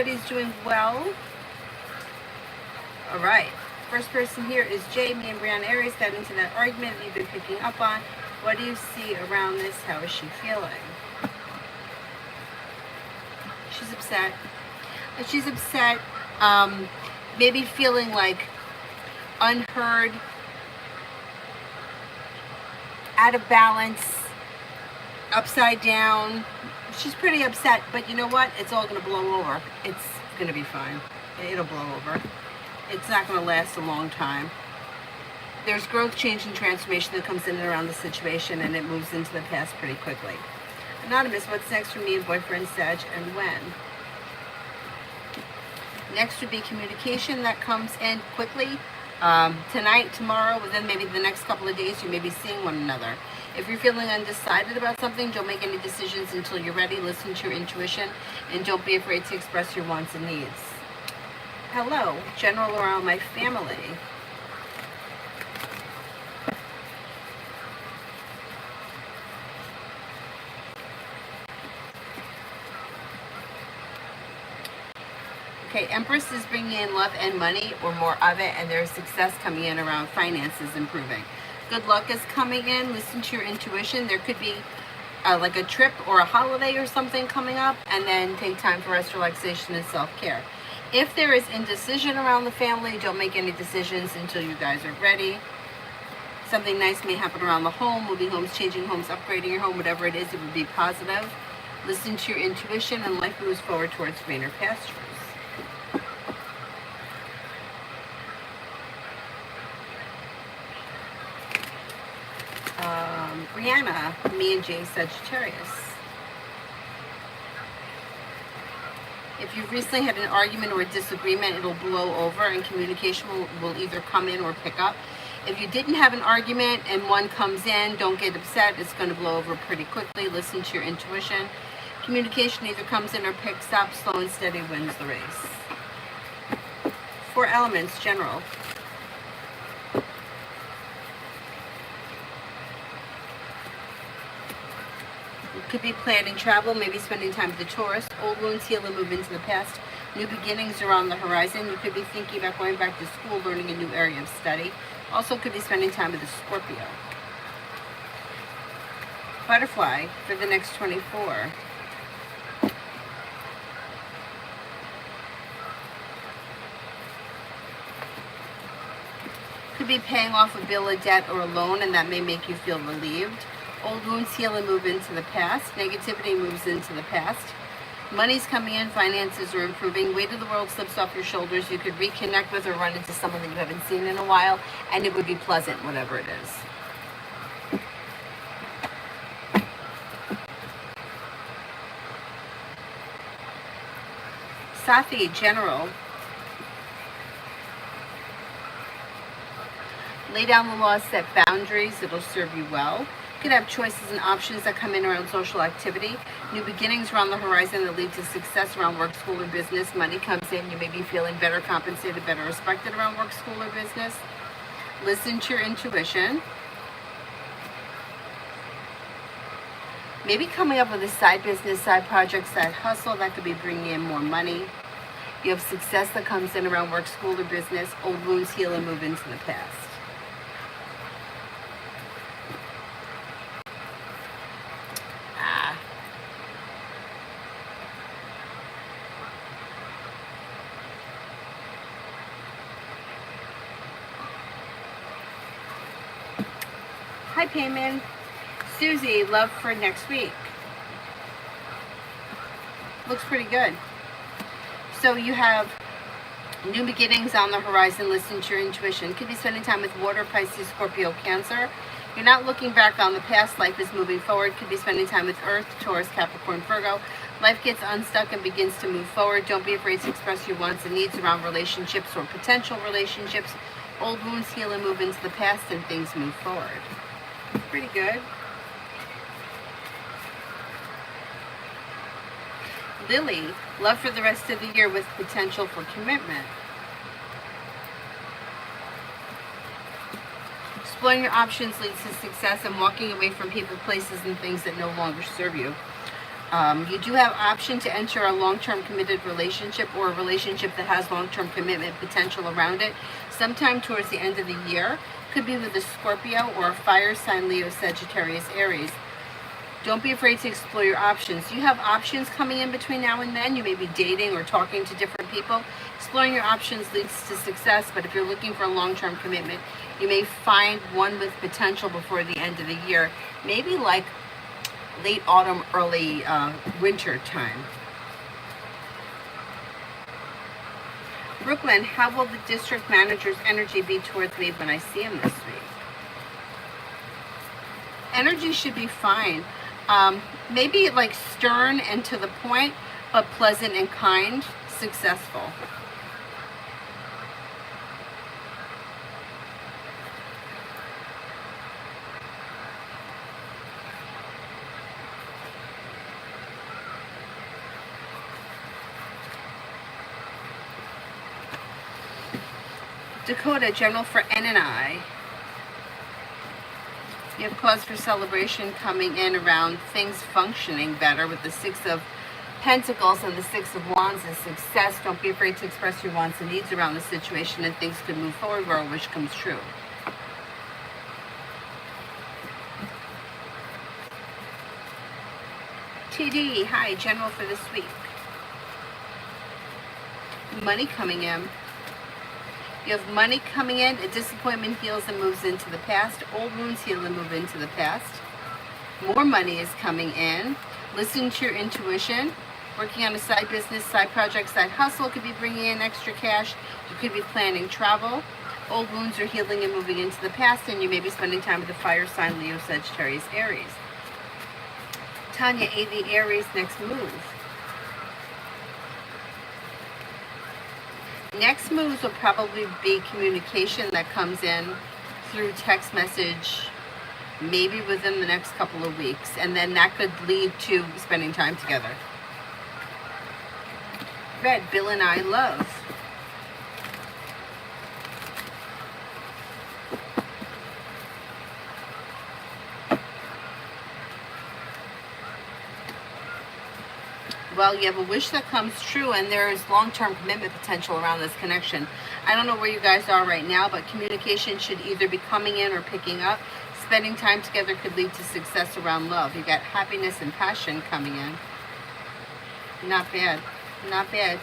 everybody's doing well. All right. First person here is Jay. Me and Brianna Aries got into that argument that you've been picking up on. What do you see around this? How is she feeling? She's upset. She's upset. Maybe feeling like unheard, out of balance, upside down. She's pretty upset, but you know what? It's all going to blow over. It's going to be fine. It'll blow over. It's not going to last a long time. There's growth, change, and transformation that comes in and around the situation, and it moves into the past pretty quickly. Anonymous, what's next for me and boyfriend Sag, and when? Next would be communication that comes in quickly. Tonight, tomorrow, within maybe the next couple of days, you may be seeing one another. If you're feeling undecided about something, don't make any decisions until you're ready. Listen to your intuition, and don't be afraid to express your wants and needs. Hello, general around my family. Okay, Empress is bringing in love and money, or more of it, and there's success coming in around finances improving. Good luck is coming in. Listen to your intuition. There could be like a trip or a holiday or something coming up, and then take time for rest, relaxation, and self-care. If there is indecision around the family, don't make any decisions until you guys are ready. Something nice may happen around the home, moving homes, changing homes, upgrading your home, whatever it is, it would be positive. Listen to your intuition, and life moves forward towards greener pastures. Brianna, me and Jay Sagittarius. If you've recently had an argument or a disagreement, it'll blow over, and communication will either come in or pick up. If you didn't have an argument and one comes in, don't get upset. It's going to blow over pretty quickly. Listen to your intuition. Communication either comes in or picks up. Slow and steady wins the race. 4 elements, general. Could be planning travel, maybe spending time with the Taurus. Old wounds heal and move into the past. New beginnings are on the horizon. You could be thinking about going back to school, learning a new area of study. Also could be spending time with a Scorpio. Butterfly for the next 24. Could be paying off a bill, a debt, or a loan, and that may make you feel relieved. Old wounds heal and move into the past. Negativity moves into the past. Money's coming in. Finances are improving. Weight of the world slips off your shoulders. You could reconnect with or run into someone that you haven't seen in a while, and it would be pleasant, whatever it is. Safi, general. Lay down the laws, set boundaries. It'll serve you well. You could have choices and options that come in around social activity. New beginnings are on the horizon that lead to success around work, school, or business. Money comes in. You may be feeling better compensated, better respected around work, school, or business. Listen to your intuition. Maybe coming up with a side business, side project, side hustle that could be bringing in more money. You have success that comes in around work, school, or business. Old wounds heal and move into the past. Hi, Payman. Susie, love for next week. Looks pretty good. So you have new beginnings on the horizon. Listen to your intuition. Could be spending time with water, Pisces, Scorpio, Cancer. You're not looking back on the past. Life is moving forward. Could be spending time with Earth, Taurus, Capricorn, Virgo. Life gets unstuck and begins to move forward. Don't be afraid to express your wants and needs around relationships or potential relationships. Old wounds heal and move into the past, and things move forward. Pretty good. Lily, love for the rest of the year with potential for commitment. Exploring your options leads to success, and walking away from people, places, and things that no longer serve you. You do have option to enter a long-term committed relationship or a relationship that has long-term commitment potential around it sometime towards the end of the year. Could be with a Scorpio or a fire sign, Leo, Sagittarius, Aries. Don't be afraid to explore your options. You have options coming in between now and then. You may be dating or talking to different people. Exploring your options leads to success, but if you're looking for a long-term commitment, you may find one with potential before the end of the year. Maybe like late autumn, early winter time. Brooklyn, how will the district manager's energy be towards me when I see him this week? Energy should be fine. Maybe like stern and to the point, but pleasant and kind, successful. Dakota, general for N and I. You have cause for celebration coming in around things functioning better with the Six of Pentacles and the Six of Wands is success. Don't be afraid to express your wants and needs around the situation and things could move forward where a wish comes true. TD, hi, general for this week. Money coming in. You have money coming in, a disappointment heals and moves into the past. Old wounds heal and move into the past. More money is coming in. Listen to your intuition. Working on a side business, side project, side hustle could be bringing in extra cash. You could be planning travel. Old wounds are healing and moving into the past, and you may be spending time with the fire sign, Leo, Sagittarius, Aries. Tanya, AV, Aries, next move. Next moves will probably be communication that comes in through text message, maybe within the next couple of weeks, and then that could lead to spending time together. Red, Bill and I love. Well, you have a wish that comes true, and there is long-term commitment potential around this connection. I don't know where you guys are right now, but communication should either be coming in or picking up. Spending time together could lead to success around love. You got happiness and passion coming in. Not bad. Not bad.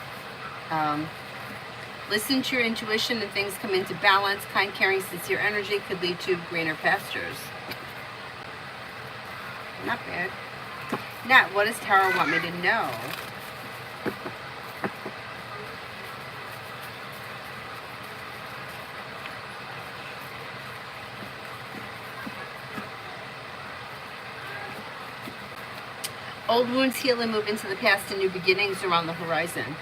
Listen to your intuition and things come into balance. Kind, caring, sincere energy could lead to greener pastures. Not bad. Nat, what does Tarot want me to know? Old wounds heal and move into the past, and new beginnings are on the horizon.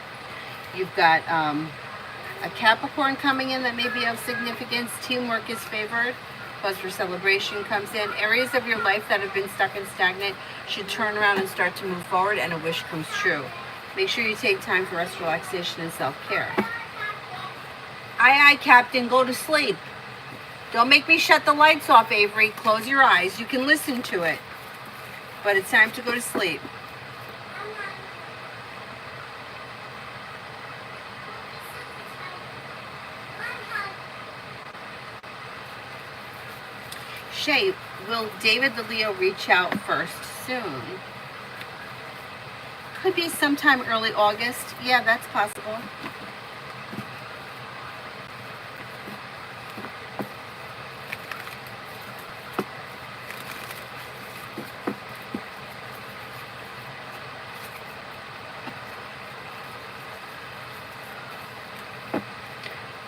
You've got a Capricorn coming in that may be of significance. Teamwork is favored. Cause for celebration comes in. Areas of your life that have been stuck and stagnant should turn around and start to move forward, and a wish comes true. Make sure you take time for rest, relaxation, and self-care. Aye, aye, Captain, go to sleep. Don't make me shut the lights off, Avery. Close your eyes. You can listen to it. But it's time to go to sleep. Shay, will David the Leo reach out first soon? Could be sometime early August. Yeah, that's possible.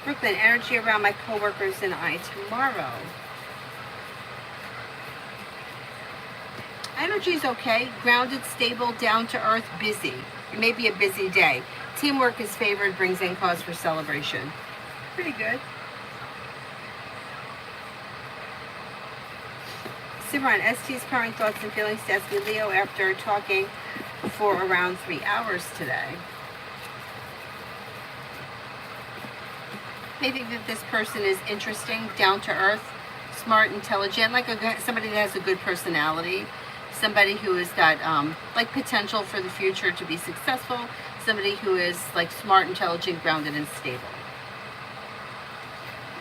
Brooklyn, energy around my coworkers and I tomorrow. Energy's okay. Grounded, stable, down to earth, busy. It may be a busy day. Teamwork is favored, brings in cause for celebration. Pretty good. Simran, ST's current thoughts and feelings to SB Leo after talking for around 3 hours today. Maybe that this person is interesting, down to earth, smart, intelligent, like somebody that has a good personality. somebody who has got like potential for the future to be successful, somebody who is like smart, intelligent, grounded, and stable.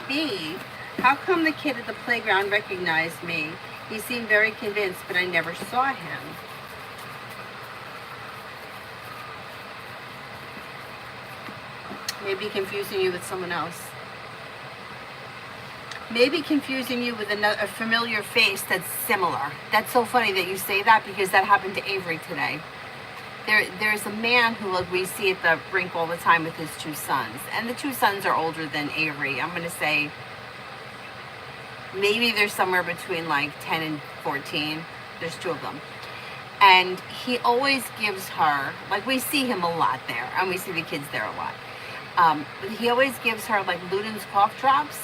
B, how come the kid at the playground recognized me? He seemed very convinced, but I never saw him. Maybe confusing you with someone else. Maybe confusing you with a familiar face that's similar. That's so funny that you say that, because that happened to Avery today. There's a man who, like, we see at the rink all the time with his two sons. And the two sons are older than Avery. I'm going to say maybe they're somewhere between like 10 and 14. There's two of them. And he always gives her, like, we see him a lot there, and we see the kids there a lot. He always gives her like Luden's cough drops.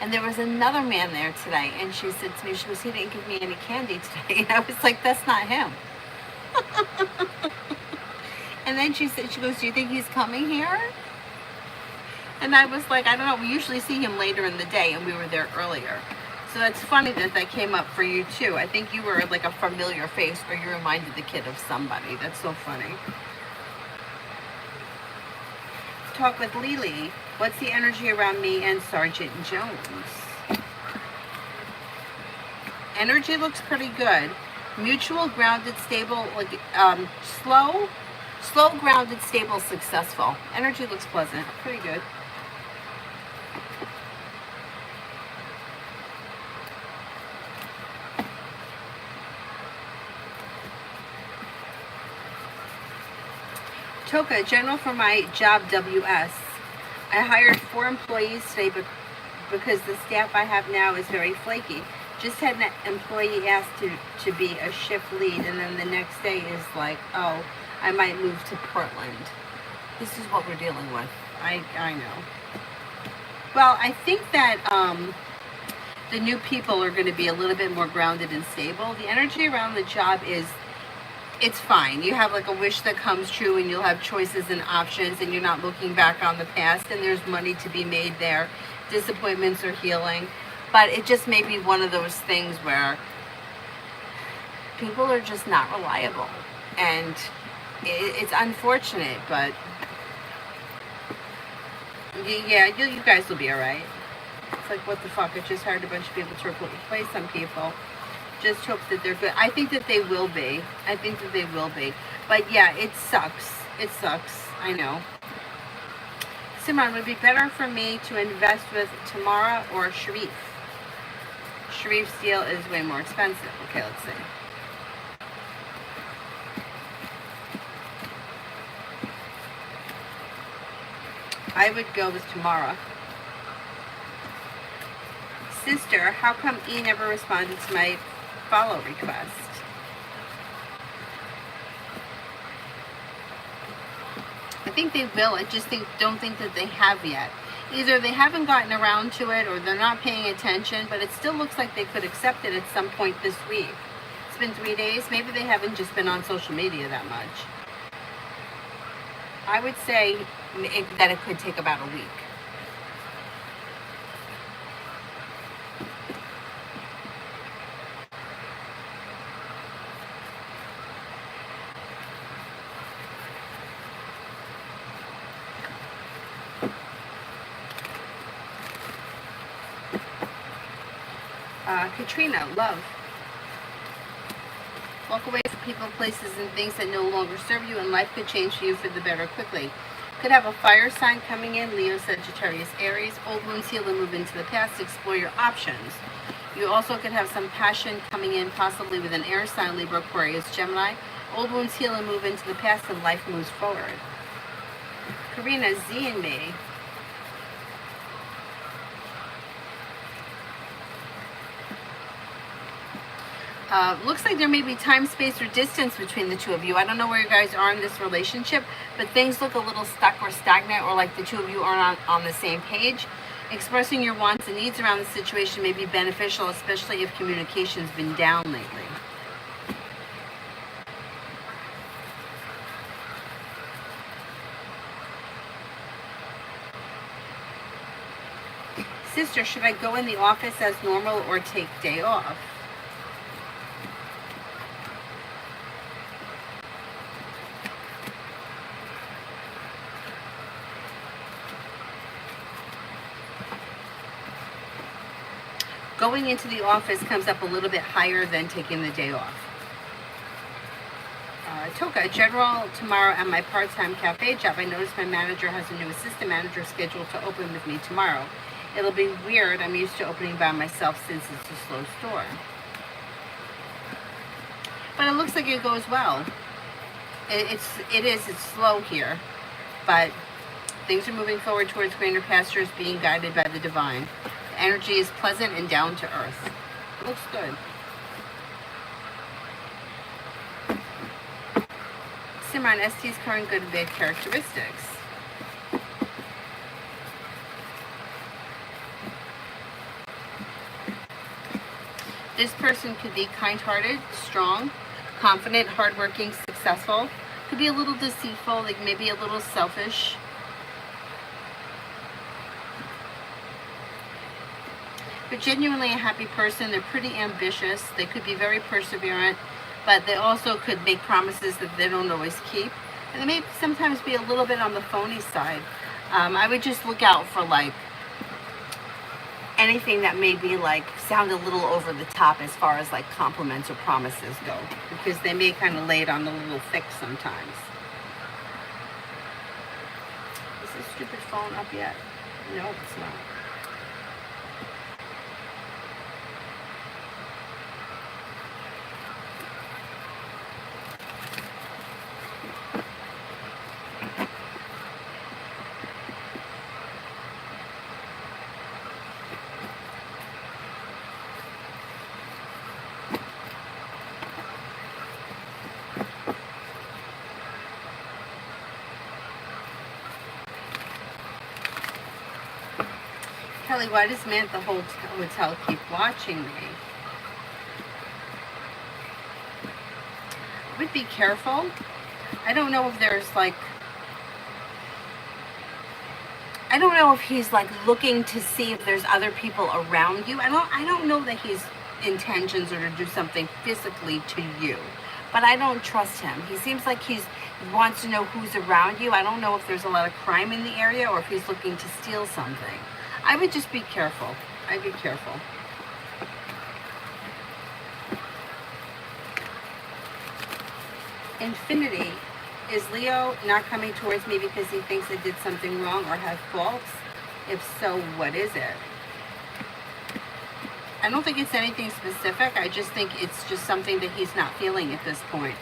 And there was another man there today, and she said to me, she goes, he didn't give me any candy today. And I was like, that's not him. And then she said, she goes, do you think he's coming here? And I was like, I don't know. We usually see him later in the day, and we were there earlier. So it's funny that that came up for you too. I think you were like a familiar face, or you reminded the kid of somebody. That's so funny. Talk with Lily. What's the energy around me and Sergeant Jones? Energy looks pretty good. Mutual, grounded, stable, like slow, grounded, stable, successful. Energy looks pleasant. Pretty good. Toka, general for my job WS. I hired 4 employees today because the staff I have now is very flaky. Just had an employee ask to be a shift lead, and then the next day is like, oh, I might move to Portland. This is what we're dealing with. I know. Well, I think that the new people are going to be a little bit more grounded and stable. The energy around the job is, it's fine. You have like a wish that comes true, and you'll have choices and options, and you're not looking back on the past, and there's money to be made there. Disappointments are healing. But it just may be one of those things where people are just not reliable. And it's unfortunate, but yeah, you guys will be all right. It's like, what the fuck? I just hired a bunch of people to replace some people. Just hope that they're good. I think that they will be. I think that they will be. But yeah, it sucks. It sucks. I know. Simran, would it be better for me to invest with Tamara or Sharif? Sharif steel is way more expensive. Okay, let's see. I would go with Tamara. Sister, how come E never responded to my follow request? I think they will. I just don't think that they have yet. Either they haven't gotten around to it, or they're not paying attention, but it still looks like they could accept it at some point this week. It's been 3 days. Maybe they haven't just been on social media that much. I would say that it could take about a week. Katrina, love. Walk away from people, places, and things that no longer serve you, and life could change for you for the better quickly. Could have a fire sign coming in, Leo, Sagittarius, Aries. Old wounds heal and move into the past. Explore your options. You also could have some passion coming in, possibly with an air sign, Libra, Aquarius, Gemini. Old wounds heal and move into the past, and life moves forward. Karina, Z and me. Looks like there may be time, space, or distance between the two of you. I don't know where you guys are in this relationship, but things look a little stuck or stagnant, or like the two of you aren't on the same page. Expressing your wants and needs around the situation may be beneficial, especially if communication's been down lately. Sister, should I go in the office as normal or take day off? Going into the office comes up a little bit higher than taking the day off. Toka, general tomorrow at my part-time cafe job. I noticed my manager has a new assistant manager scheduled to open with me tomorrow. It'll be weird. I'm used to opening by myself since it's a slow store. But it looks like it goes well. It's slow here, but things are moving forward towards greener pastures, being guided by the divine. The energy is pleasant and down to earth. It looks good. Simran, ST's current good and bad characteristics. This person could be kind-hearted, strong, confident, hardworking, successful. Could be a little deceitful, like maybe a little selfish. But genuinely a happy person. They're pretty ambitious. They could be very perseverant, but they also could make promises that they don't always keep. And they may sometimes be a little bit on the phony side. I would just look out for like anything that may be like sound a little over the top as far as like compliments or promises go, because they may kind of lay it on a little thick sometimes. Is this stupid phone up yet? No, it's not. Kelly, why does man at the hotel keep watching me? I would be careful. I don't know if there's like, I don't know if he's like looking to see if there's other people around you. I don't know that his intentions are to do something physically to you, but I don't trust him. He seems like he wants to know who's around you. I don't know if there's a lot of crime in the area or if he's looking to steal something. I would just be careful. I'd be careful. Infinity. Is Leo not coming towards me because he thinks I did something wrong or have faults? If so, what is it? I don't think it's anything specific. I just think it's just something that he's not feeling at this point.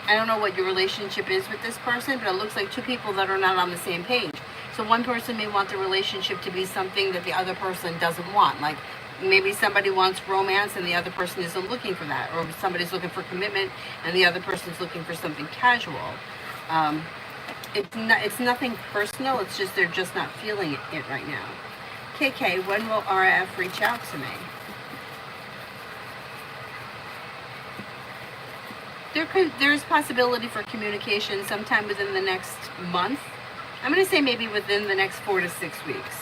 I don't know what your relationship is with this person, but it looks like two people that are not on the same page. So one person may want the relationship to be something that the other person doesn't want. Like maybe somebody wants romance and the other person isn't looking for that. Or somebody's looking for commitment and the other person's looking for something casual. It's nothing personal. It's just they're just not feeling it right now. KK, when will RF reach out to me? There's possibility for communication sometime within the next month. I'm going to say maybe within the next 4 to 6 weeks.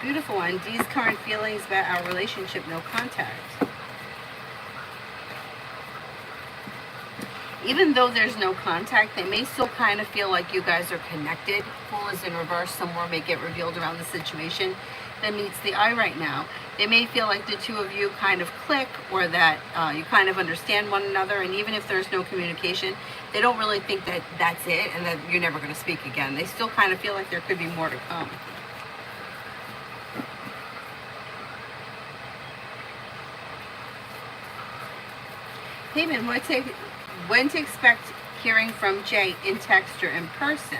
Beautiful one. Dee's current feelings about our relationship, no contact. Even though there's no contact, they may still kind of feel like you guys are connected. Fool is in reverse. Some more may get revealed around the situation that meets the eye right now. They may feel like the two of you kind of click, or that you kind of understand one another, and even if there's no communication, they don't really think that that's it and that you're never going to speak again. They still kind of feel like there could be more to come. Payment, when to expect hearing from Jay in text or in person?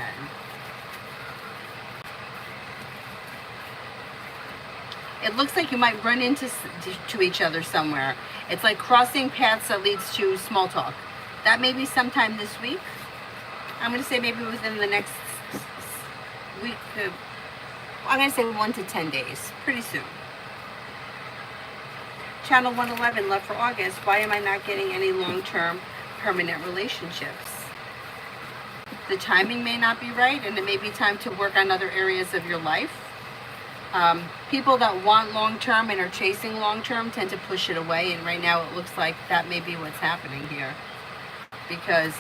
It looks like you might run into each other somewhere. It's like crossing paths that leads to small talk. That may be sometime this week. I'm going to say maybe within the next week. I'm going to say 1 to 10 days. Pretty soon. Channel 111, love for August. Why am I not getting any long-term permanent relationships? The timing may not be right, and it may be time to work on other areas of your life. People that want long-term and are chasing long-term tend to push it away, and right now it looks like that may be what's happening here. Because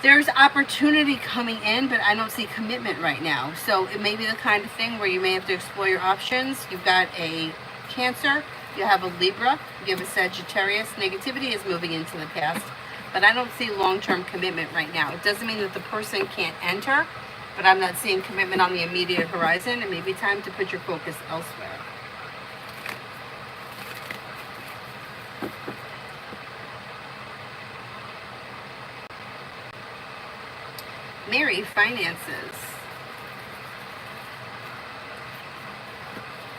There's opportunity coming in, but I don't see commitment right now. So it may be the kind of thing where you may have to explore your options. You've got a Cancer, you have a Libra, you have a Sagittarius. Negativity is moving into the past, but I don't see long-term commitment right now. It doesn't mean that the person can't enter, but I'm not seeing commitment on the immediate horizon. It may be time to put your focus elsewhere. Mary, finances.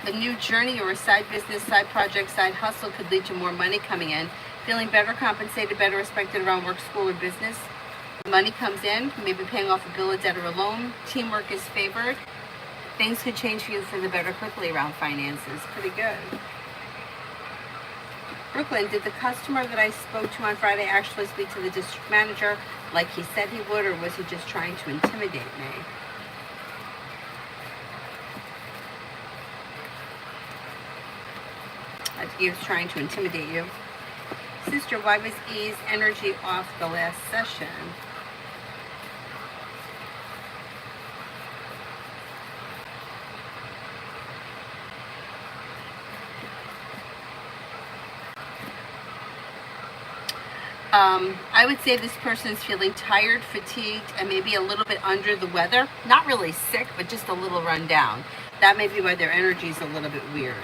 A new journey or a side business, side project, side hustle could lead to more money coming in. Feeling better compensated, better respected around work, school, or business. Money comes in, maybe paying off a bill, a debt, or a loan. Teamwork is favored. Things could change for you for the better quickly around finances. Pretty good. Brooklyn, did the customer that I spoke to on Friday actually speak to the district manager like he said he would, or was he just trying to intimidate me? I think he was trying to intimidate you. Sister, why was E's energy off the last session? I would say this person's feeling tired, fatigued, and maybe a little bit under the weather. Not really sick, but just a little run down. That may be why their energy is a little bit weird.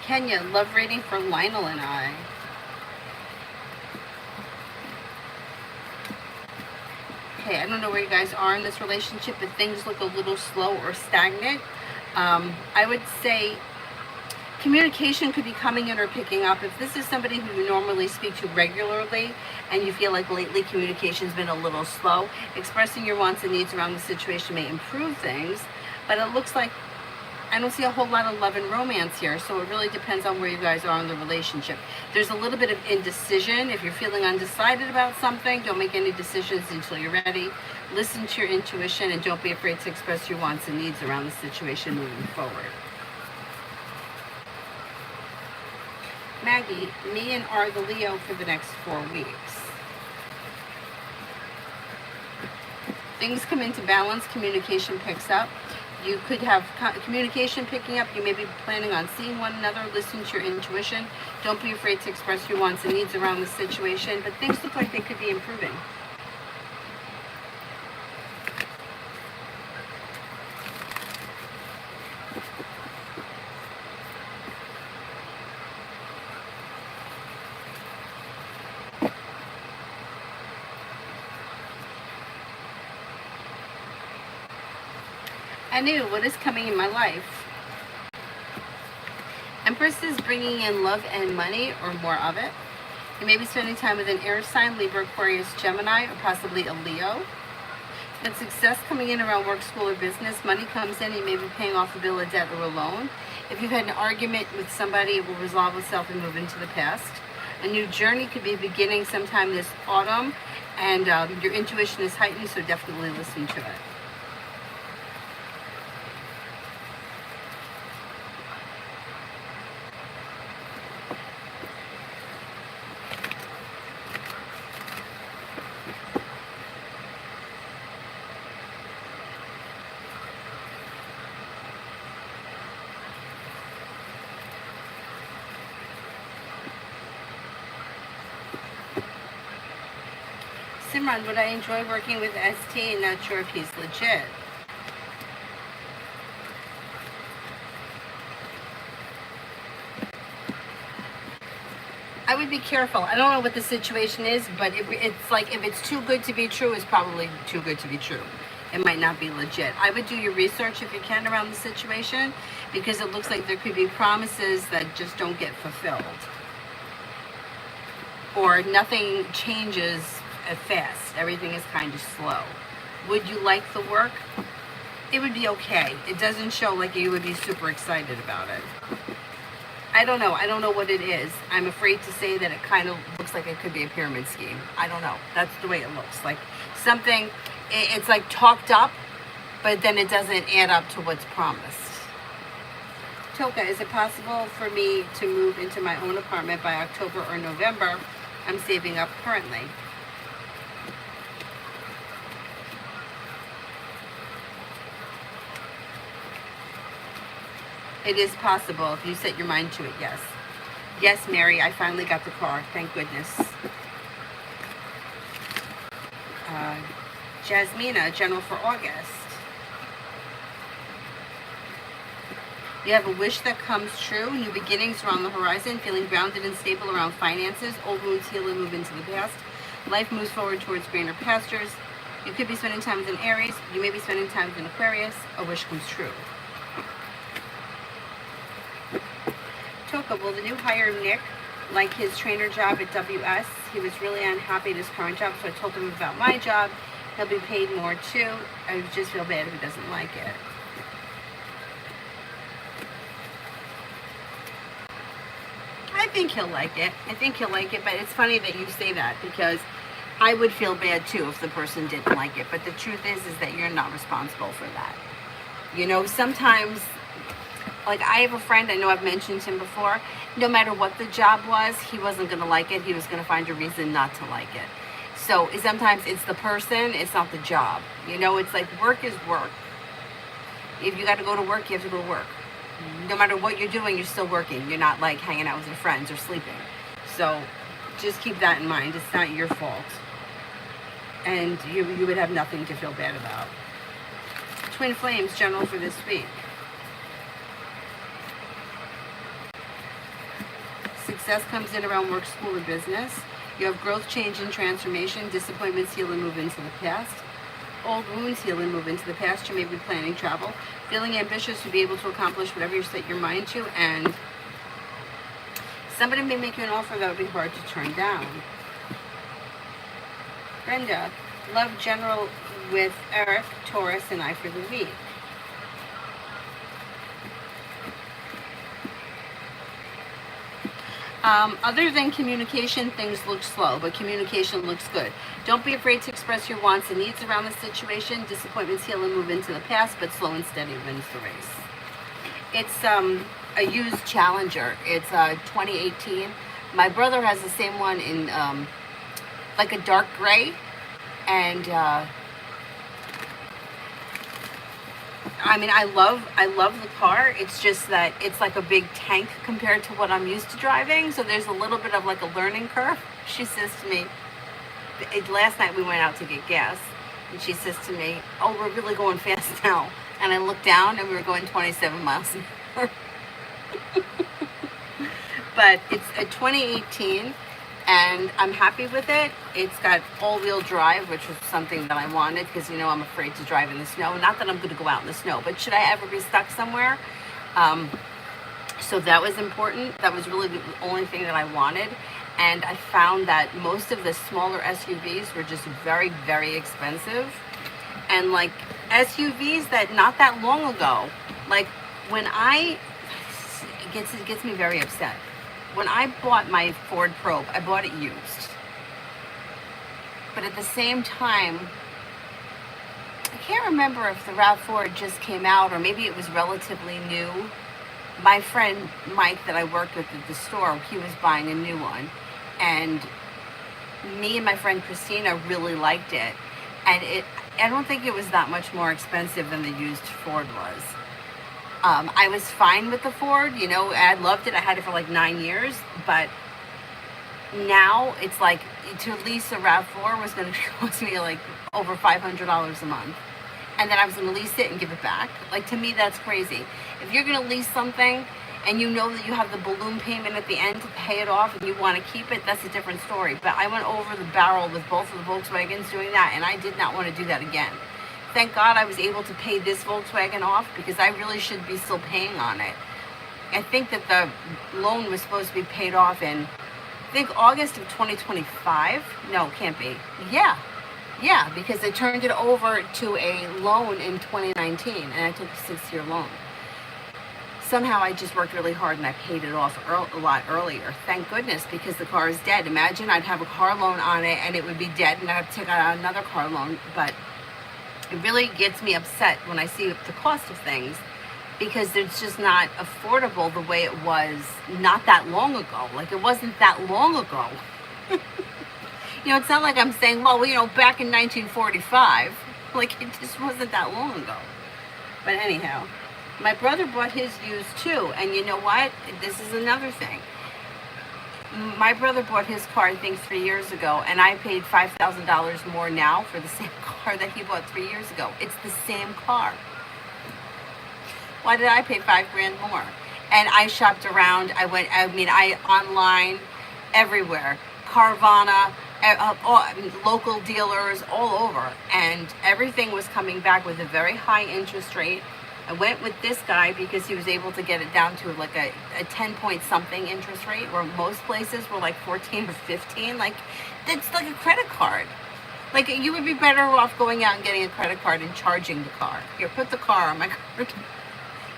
Kenya, love reading for Lionel and I. Okay, I don't know where you guys are in this relationship, but things look a little slow or stagnant. I would say communication could be coming in or picking up. If this is somebody who you normally speak to regularly and you feel like lately communication's been a little slow, expressing your wants and needs around the situation may improve things, but it looks like I don't see a whole lot of love and romance here, so it really depends on where you guys are in the relationship. There's a little bit of indecision. If you're feeling undecided about something, don't make any decisions until you're ready. Listen to your intuition and don't be afraid to express your wants and needs around the situation moving forward. Maggie, me and are the Leo for the next 4 weeks. Things come into balance, communication picks up. You could have communication picking up. You may be planning on seeing one another. Listen to your intuition. Don't be afraid to express your wants and needs around the situation, but things look like they could be improving. I knew what is coming in my life. Empress is bringing in love and money, or more of it. You may be spending time with an air sign, Libra, Aquarius, Gemini, or possibly a Leo. But success coming in around work, school, or business. Money comes in, you may be paying off a bill, a debt, or a loan. If you've had an argument with somebody, it will resolve itself and move into the past. A new journey could be beginning sometime this autumn, and your intuition is heightened, so definitely listen to it. Simran, would I enjoy working with ST and not sure if he's legit? I would be careful. I don't know what the situation is, but it's like if it's too good to be true, it's probably too good to be true. it might not be legit. I would do your research if you can around the situation, because it looks like there could be promises that just don't get fulfilled, or nothing changes fast. Everything is kind of slow. Would you like the work? It would be okay. It doesn't show like you would be super excited about it. I don't know. I don't know what it is. I'm afraid to say that it kind of looks like it could be a pyramid scheme. I don't know. That's the way it looks. Like something, it's like talked up, but then it doesn't add up to what's promised. Toka, is it possible for me to move into my own apartment by October or November? I'm saving up currently. It is possible if you set your mind to it, yes. Yes, Mary, I finally got the car. Thank goodness. Jasmina, general for August. You have a wish that comes true. New beginnings are on the horizon. Feeling grounded and stable around finances. Old wounds heal and move into the past. Life moves forward towards greener pastures. You could be spending time in Aries. You may be spending time in Aquarius. A wish comes true. Toka, will the new hire Nick like his trainer job at WS? He was really unhappy at his current job, so I told him about my job. He'll be paid more too. I just feel bad if he doesn't like it. I think he'll like it. I think he'll like it, but it's funny that you say that, because I would feel bad too if the person didn't like it. But the truth is that you're not responsible for that. You know, sometimes, like I have a friend, I know I've mentioned him before, no matter what the job was, he wasn't going to like it. He was going to find a reason not to like it. So sometimes it's the person, it's not the job. You know, it's like work is work. If you got to go to work, you have to go to work. No matter what you're doing, you're still working. You're not like hanging out with your friends or sleeping. So just keep that in mind. It's not your fault. And you would have nothing to feel bad about. Twin Flames, general for this week. Success comes in around work, school, or business. You have growth, change, and transformation. Disappointments heal and move into the past. Old wounds heal and move into the past. You may be planning travel. Feeling ambitious to be able to accomplish whatever you set your mind to. And somebody may make you an offer that would be hard to turn down. Brenda, love general with Eric, Taurus, and I for the week. Other than communication, things look slow, but communication looks good. Don't be afraid to express your wants and needs around the situation. Disappointments heal and move into the past, but slow and steady wins the race. It's a used Challenger. It's 2018. My brother has the same one in like a dark gray, and I mean, I love the car. It's just that it's like a big tank compared to what I'm used to driving. So there's a little bit of like a learning curve. She says to me, last night we went out to get gas, and she says to me, "Oh, we're really going fast now." And I looked down, and we were going 27 miles an hour. But it's a 2018. And I'm happy with it. It's got all-wheel drive, which was something that I wanted, because, you know, I'm afraid to drive in the snow. Not that I'm going to go out in the snow, but should I ever be stuck somewhere? So that was important. That was really the only thing that I wanted. And I found that most of the smaller SUVs were just very, very expensive. And like SUVs that not that long ago, like when it gets me very upset. When I bought my Ford Probe, I bought it used. But at the same time, I can't remember if the RAV4 just came out or maybe it was relatively new. My friend Mike that I worked with at the store, he was buying a new one. And me and my friend Christina really liked it. And I don't think it was that much more expensive than the used Ford was. I was fine with the Ford, you know, I loved it. I had it for like 9 years, but now it's like to lease a RAV4 was going to cost me like over $500 a month. And then I was going to lease it and give it back. Like, to me, that's crazy. If you're going to lease something and you know that you have the balloon payment at the end to pay it off and you want to keep it, that's a different story. But I went over the barrel with both of the Volkswagens doing that, and I did not want to do that again. thank God I was able to pay this Volkswagen off, because I really should be still paying on it. I think that the loan was supposed to be paid off in, I think, August of 2025. No, can't be. Yeah, because they turned it over to a loan in 2019, and I took a 6-year loan. Somehow I just worked really hard and I paid it off a lot earlier. Thank goodness, because the car is dead. Imagine I'd have a car loan on it and it would be dead, and I'd have to take out another car loan. But it really gets me upset when I see the cost of things, because it's just not affordable the way it was not that long ago. Like, it wasn't that long ago. It's not like I'm saying, well, back in 1945. Like, it just wasn't that long ago. But anyhow, my brother bought his used too. And you know what? This is another thing. My brother bought his car, I think, 3 years ago, and I paid $5,000 more now for the same car that he bought 3 years ago. It's the same car. Why did I pay $5,000 more? And I shopped around. I online, everywhere. Carvana, local dealers, all over. And everything was coming back with a very high interest rate. I went with this guy because he was able to get it down to like a 10 point something interest rate, where most places were like 14 or 15. Like, it's like a credit card. Like, you would be better off going out and getting a credit card and charging the car. Here, put the car on my card.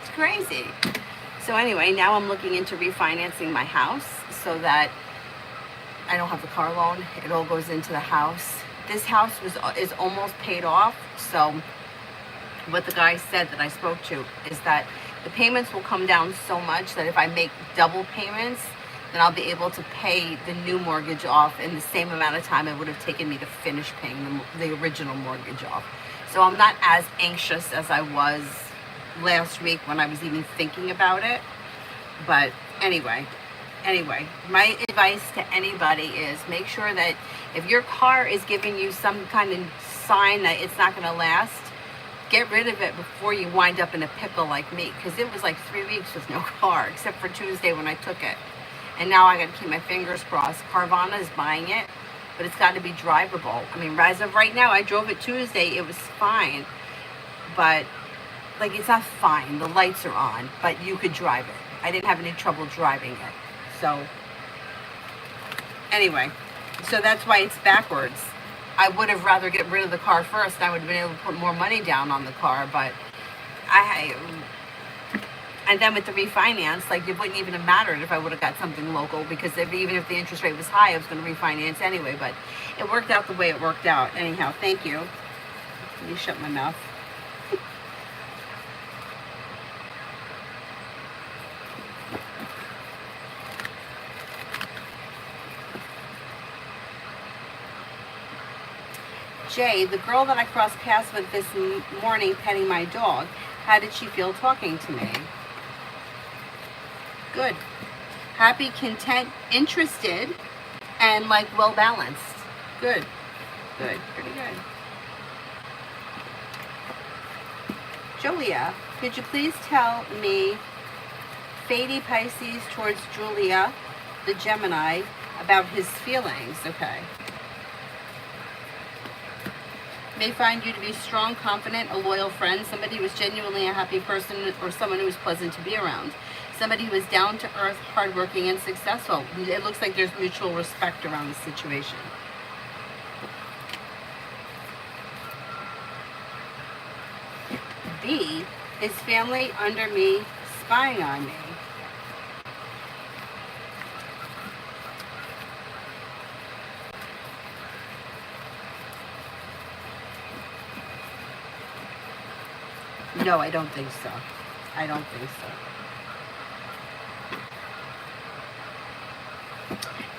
It's crazy. So anyway, now I'm looking into refinancing my house so that I don't have the car loan. It all goes into the house. This house is almost paid off. So what the guy said that I spoke to is that the payments will come down so much that if I make double payments, then I'll be able to pay the new mortgage off in the same amount of time it would have taken me to finish paying the original mortgage off. So I'm not as anxious as I was last week when I was even thinking about it. But anyway, my advice to anybody is make sure that if your car is giving you some kind of sign that it's not going to last, get rid of it before you wind up in a pickle like me, because it was like 3 weeks with no car, except for Tuesday when I took it. And now I got to keep my fingers crossed. Carvana is buying it, but it's got to be drivable. I mean, as of right now, I drove it Tuesday. It was fine, but like, it's not fine. The lights are on, but you could drive it. I didn't have any trouble driving it. So anyway, so that's why it's backwards. I would have rather get rid of the car first. I would have been able to put more money down on the car, but and then with the refinance, like, it wouldn't even have mattered if I would have got something local, because even if the interest rate was high, I was going to refinance anyway. But it worked out the way it worked out. Anyhow, thank you. Let me shut my mouth. Jay, the girl that I crossed paths with this morning petting my dog, how did she feel talking to me? Good. Happy, content, interested, and like well balanced. Good. Good. Pretty good. Julia, could you please tell me Fady Pisces towards Julia, the Gemini, about his feelings? Okay. May find you to be strong, confident, a loyal friend, somebody who is genuinely a happy person, or someone who is pleasant to be around. Somebody who is down to earth, hardworking, and successful. It looks like there's mutual respect around the situation. B, is family under me spying on me? No, I don't think so. I don't think so.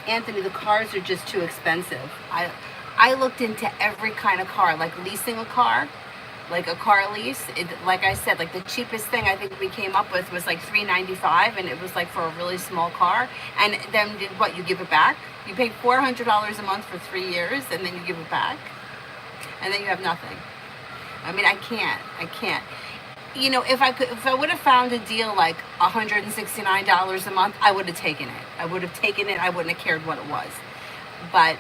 Anthony, the cars are just too expensive. I looked into every kind of car, like leasing a car, like a car lease. Like I said, like the cheapest thing I think we came up with was like $395, and it was like for a really small car. And then what? You give it back? You pay $400 a month for 3 years, and then you give it back, and then you have nothing. I mean, I can't. You know, if I would have found a deal like $169 a month, I would have taken it. I wouldn't have cared what it was. But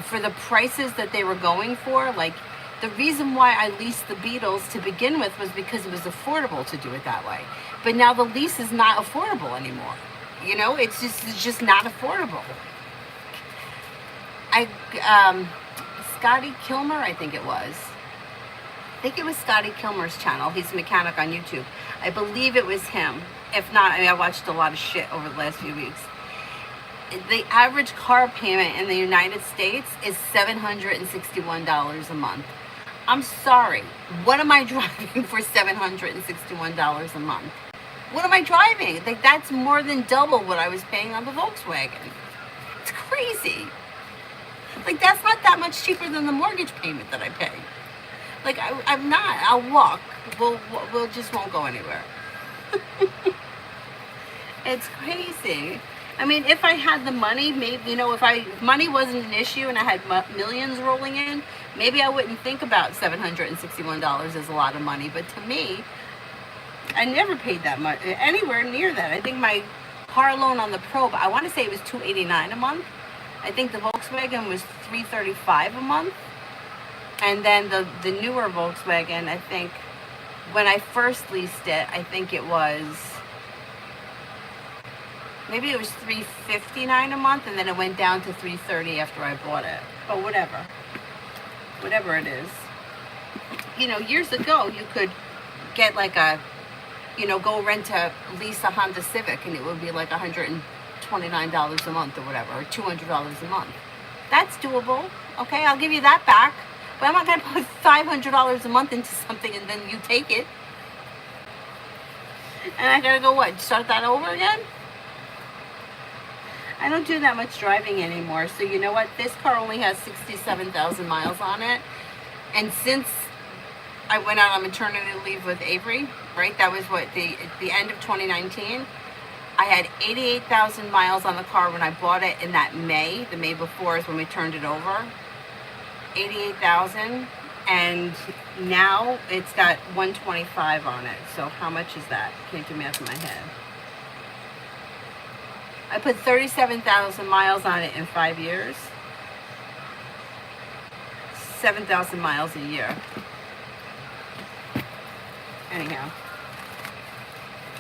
for the prices that they were going for, like The reason why I leased the Beetles to begin with was because it was affordable to do it that way. But now the lease is not affordable anymore. You know, it's just not affordable. I Scotty Kilmer, I think it was. I think it was Scotty Kilmer's channel. He's a mechanic on YouTube. I believe it was him. If not, I mean, I watched a lot of shit over the last few weeks. The average car payment in the United States is $761 a month. I'm sorry. What am I driving for $761 a month? What am I driving? Like, that's more than double what I was paying on the Volkswagen. It's crazy. Like, that's not that much cheaper than the mortgage payment that I pay. Like, I'm not. I'll walk. We'll just won't go anywhere. It's crazy. I mean, if I had the money, maybe, you know, if money wasn't an issue and I had millions rolling in, maybe I wouldn't think about $761 as a lot of money. But to me, I never paid that much, anywhere near that. I think my car loan on the Probe, I want to say it was $289 a month. I think the Volkswagen was $335 a month. And then the newer Volkswagen, I think, when I first leased it, I think it was, maybe it was $359 a month, and then it went down to $330 after I bought it. But whatever it is. You know, years ago, you could get like go lease a Honda Civic, and it would be like $129 a month or whatever, or $200 a month. That's doable. Okay, I'll give you that back. But I'm not going to put $500 a month into something and then you take it. And I got to go, start that over again? I don't do that much driving anymore. So you know what? This car only has 67,000 miles on it. And since I went out on maternity leave with Avery, right? That was the end of 2019. I had 88,000 miles on the car when I bought it in that May. The May before is when we turned it over. 88,000, and now it's got 125 on it. So how much is that? Can't do math in my head. I put 37,000 miles on it in 5 years. 7,000 miles a year. Anyhow,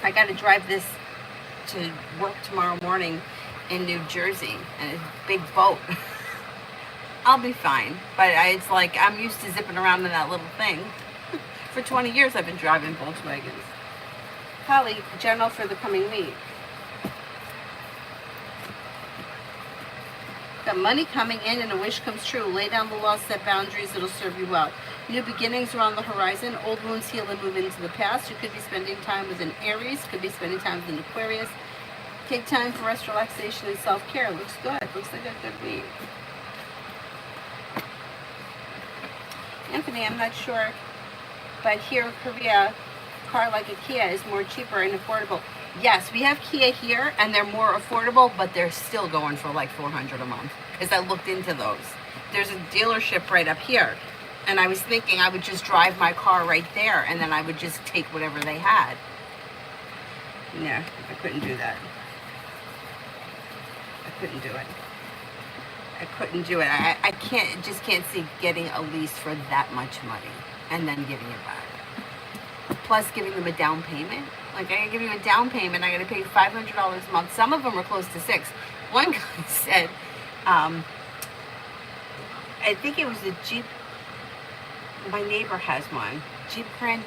I got to drive this to work tomorrow morning in New Jersey, and it's a big boat. I'll be fine, but it's like I'm used to zipping around in that little thing. For 20 years I've been driving Volkswagens. Holly, general for the coming week. Got money coming in and a wish comes true. Lay down the law, set boundaries, it'll serve you well. New beginnings are on the horizon. Old wounds heal and move into the past. You could be spending time with an Aries, could be spending time with an Aquarius. Take time for rest, relaxation, and self-care. Looks good. Looks like a good week. Anthony, I'm not sure, but here in Korea, a car like a Kia is more cheaper and affordable. Yes, we have Kia here, and they're more affordable, but they're still going for like $400 a month, because I looked into those. There's a dealership right up here, and I was thinking I would just drive my car right there, and then I would just take whatever they had. No, I couldn't do that. I couldn't do it. I couldn't do it. I just can't see getting a lease for that much money and then giving it back. Plus giving them a down payment. Like, I gotta give you a down payment, I gotta pay $500 a month. Some of them are close to $600. One guy said, I think it was a Jeep, my neighbor has one, Jeep Grand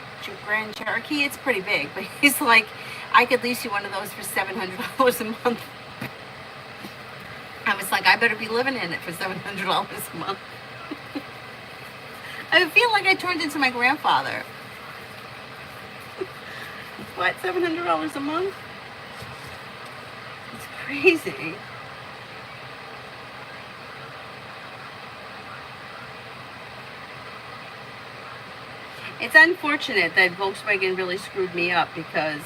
Cherokee. It's pretty big, but he's like, I could lease you one of those for $700 a month. I was like, I better be living in it for $700 a month. I feel like I turned into my grandfather. What, $700 a month? It's crazy. It's unfortunate that Volkswagen really screwed me up, because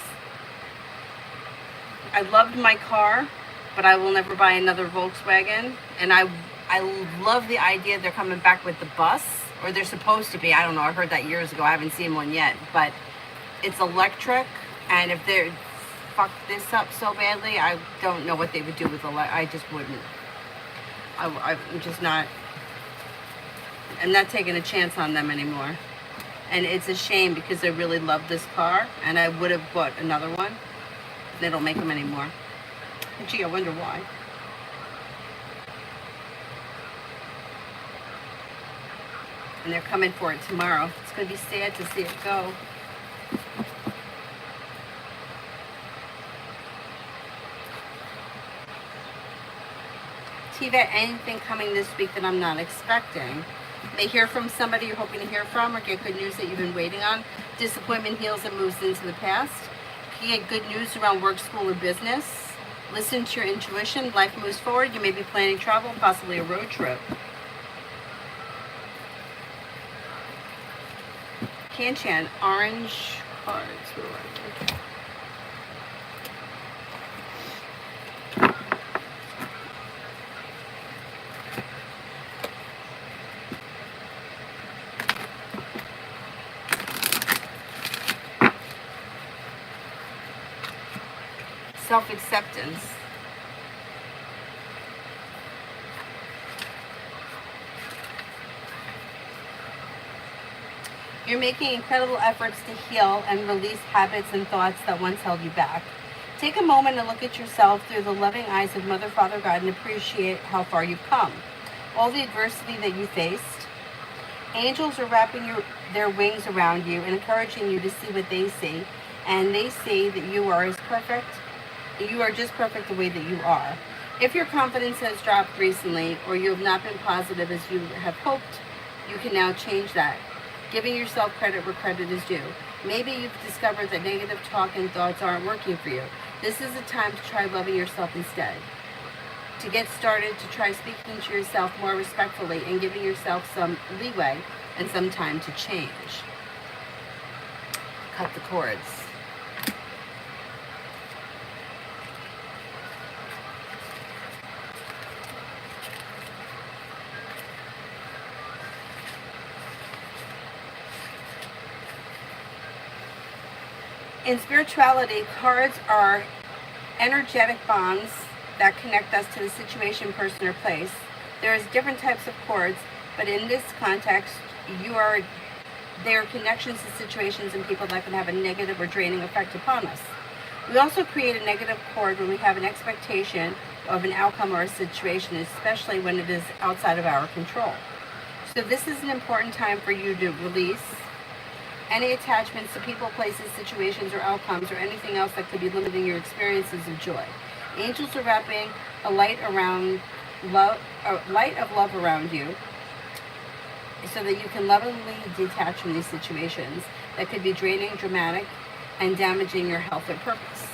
I loved my car, but I will never buy another Volkswagen. And I love the idea they're coming back with the bus, or they're supposed to be. I don't know. I heard that years ago. I haven't seen one yet, but it's electric. And if they fuck this up so badly, I don't know what they would do with I just wouldn't. I'm just not. I'm not taking a chance on them anymore. And it's a shame because I really love this car and I would have bought another one. They don't make them anymore. Gee, I wonder why. And they're coming for it tomorrow. It's going to be sad to see it go. Tiva, anything coming this week that I'm not expecting? May hear from somebody you're hoping to hear from or get good news that you've been waiting on. Disappointment heals and moves into the past. You get good news around work, school, or business. Listen to your intuition. Life moves forward. You may be planning travel, possibly a road trip. Can-Chan, orange cards. Where are they? Self-acceptance. You're making incredible efforts to heal and release habits and thoughts that once held you back. Take a moment and look at yourself through the loving eyes of Mother, Father, God, and appreciate how far you've come. All the adversity that you faced. Angels are wrapping their wings around you and encouraging you to see what they see. And they see that you are as perfect. You are just perfect the way that you are. If your confidence has dropped recently or you have not been positive as you have hoped, you can now change that. Giving yourself credit where credit is due. Maybe you've discovered that negative talk and thoughts aren't working for you. This is a time to try loving yourself instead. To get started, to try speaking to yourself more respectfully and giving yourself some leeway and some time to change. Cut the cords. In spirituality, cards are energetic bonds that connect us to the situation, person, or place. There's different types of cords, but in this context, they are connections to situations and people that can have a negative or draining effect upon us. We also create a negative cord when we have an expectation of an outcome or a situation, especially when it is outside of our control. So this is an important time for you to release any attachments to people, places, situations, or outcomes, or anything else that could be limiting your experiences of joy. Angels are wrapping a light of love around you so that you can lovingly detach from these situations that could be draining, dramatic, and damaging your health or purpose.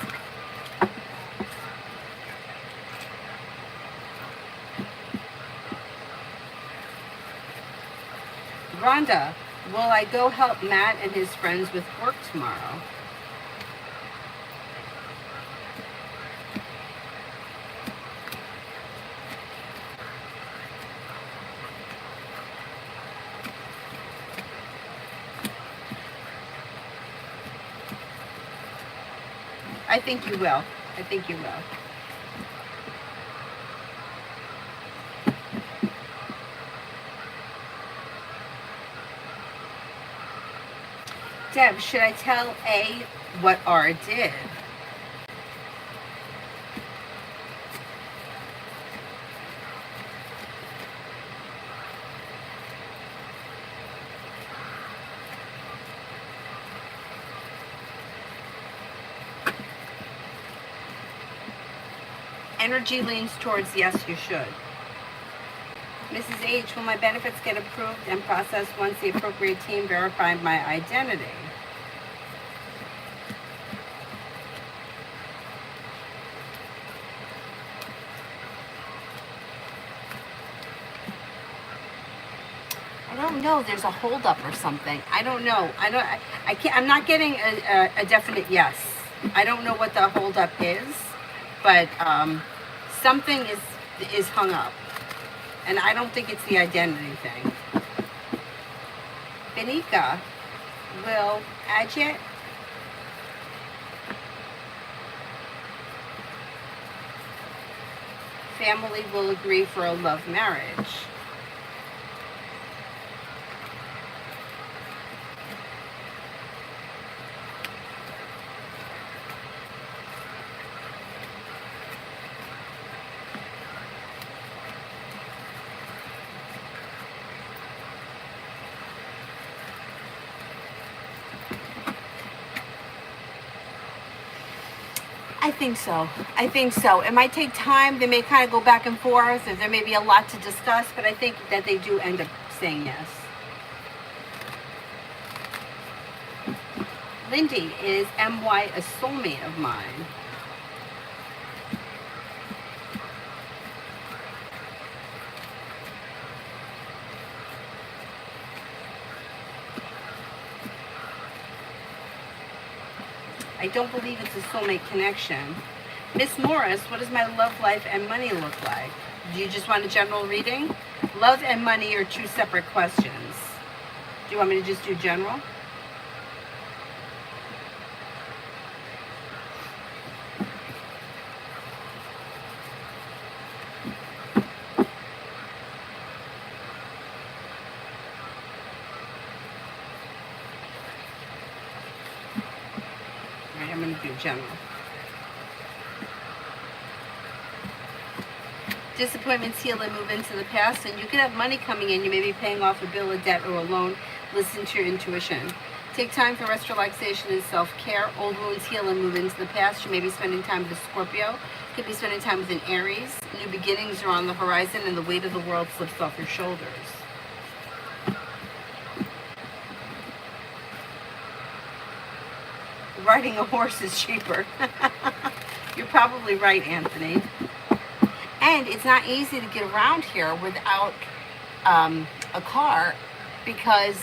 Rhonda, will I go help Matt and his friends with work tomorrow? I think you will. I think you will. Deb, should I tell A what R did? Energy leans towards yes, you should. Mrs. H, will my benefits get approved and processed once the appropriate team verified my identity? I don't know. There's a holdup or something. I don't know. I can't. I'm not getting a definite yes. I don't know what the holdup is, but something is hung up, and I don't think it's the identity thing. Benika, will Ajit family will agree for a love marriage? I think so. I think so. It might take time. They may kind of go back and forth, or there may be a lot to discuss, but I think that they do end up saying yes. Lindy, is MY a soulmate of mine? I don't believe it's a soulmate connection. Miss Morris, what does my love life and money look like? Do you just want a general reading? Love and money are two separate questions. Do you want me to just do general? I'm going to do general. Disappointments heal and move into the past, and you could have money coming in. You may be paying off a bill, a debt, or a loan. Listen to your intuition. Take time for rest, relaxation, and self-care. Old wounds heal and move into the past. You may be spending time with a Scorpio. You could be spending time with an Aries. New beginnings are on the horizon, and the weight of the world slips off your shoulders. Riding a horse is cheaper. You're probably right, Anthony. And it's not easy to get around here without a car, because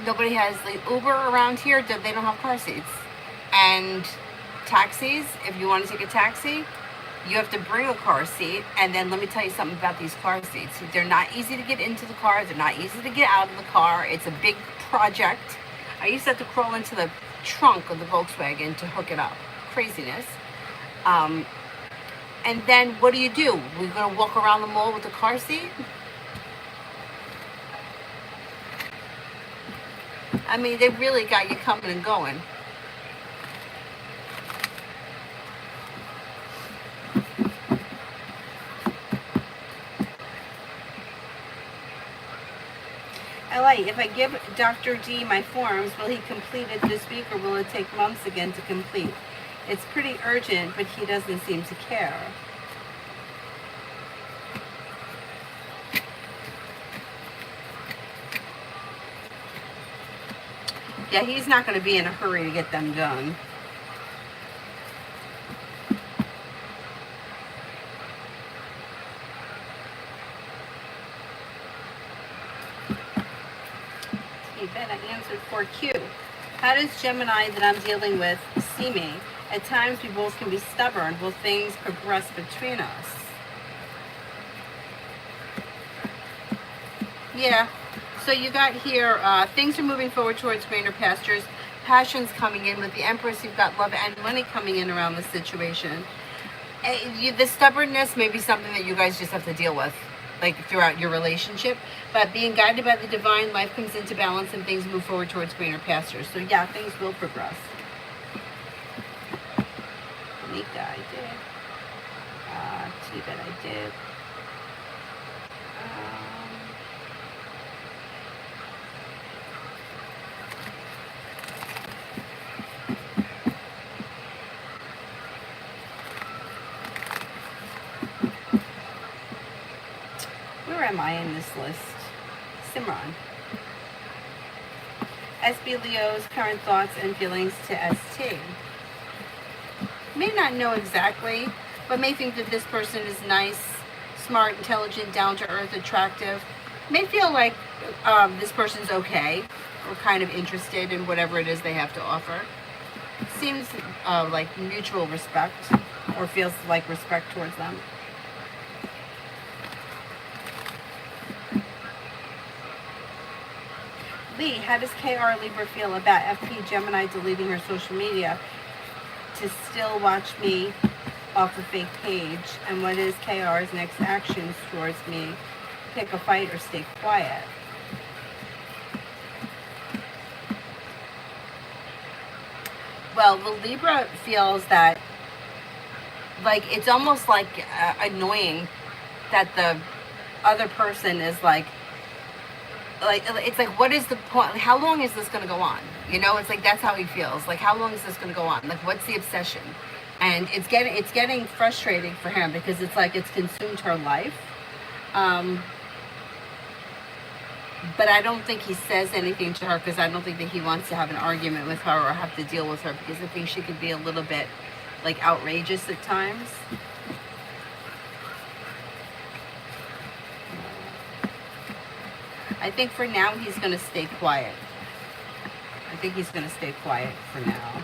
nobody has, like, Uber around here, they don't have car seats. And taxis, if you want to take a taxi, you have to bring a car seat. And then let me tell you something about these car seats. They're not easy to get into the car. They're not easy to get out of the car. It's a big project. I used to have to crawl into the trunk of the Volkswagen to hook it up. Craziness. And then what do? We're gonna walk around the mall with a car seat? I mean, they really got you coming and going. LA, if I give Dr. D my forms, will he complete it this week, or will it take months again to complete? It's pretty urgent, but he doesn't seem to care. Yeah, he's not going to be in a hurry to get them done. Bet I answered for Q. How does Gemini that I'm dealing with see me? At times we both can be stubborn. Will things progress between us? Yeah. So you got here, things are moving forward towards greener pastures. Passion's coming in. With the Empress, you've got love and money coming in around the situation. The stubbornness may be something that you guys just have to deal with, like, throughout your relationship. But being guided by the divine, life comes into balance and things move forward towards greener pastures. So yeah, things will progress. Nika, I did. T-Bet, I did. Where am I in this list? Simran. SB Leo's current thoughts and feelings to ST. May not know exactly, but may think that this person is nice, smart, intelligent, down-to-earth, attractive. May feel like this person's okay, or kind of interested in whatever it is they have to offer. Seems like mutual respect, or feels like respect towards them. Lee, how does KR Libra feel about FP Gemini deleting her social media to still watch me off a fake page? And what is KR's next actions towards me? Pick a fight or stay quiet? Well, the Libra feels that, like, it's almost like annoying that the other person is like, it's like, what is the point? How long is this going to go on? You know, it's like, that's how he feels. Like, how long is this going to go on? Like, what's the obsession? And it's getting frustrating for him because it's like it's consumed her life. Um, but I don't think he says anything to her because I don't think that he wants to have an argument with her or have to deal with her, because I think she could be a little bit like outrageous at times. I think for now he's going to stay quiet. I think he's going to stay quiet for now.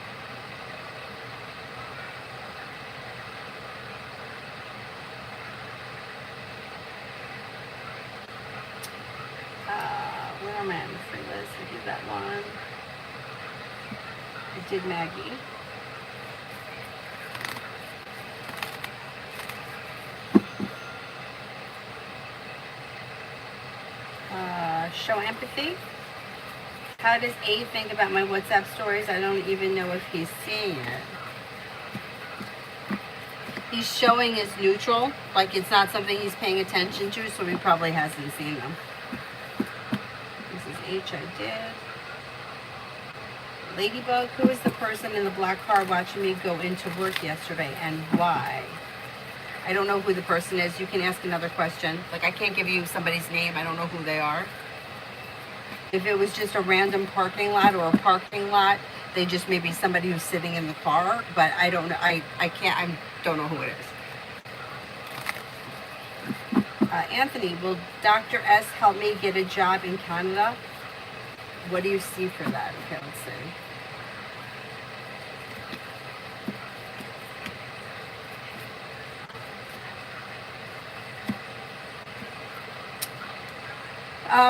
Where am I on the free list? I did that one. I did Maggie. Show empathy. How does A think about my WhatsApp stories? I don't even know if he's seeing it. He's showing as neutral, like it's not something he's paying attention to, so he probably hasn't seen them. This is H, I did. Ladybug, who is the person in the black car watching me go into work yesterday and why? I don't know who the person is. You can ask another question. Like, I can't give you somebody's name. I don't know who they are. If it was just a random parking lot or a parking lot, they just may be somebody who's sitting in the car, but I don't know. I don't know who it is. Anthony, will Dr. S help me get a job in Canada? What do you see for that? Okay, let's see.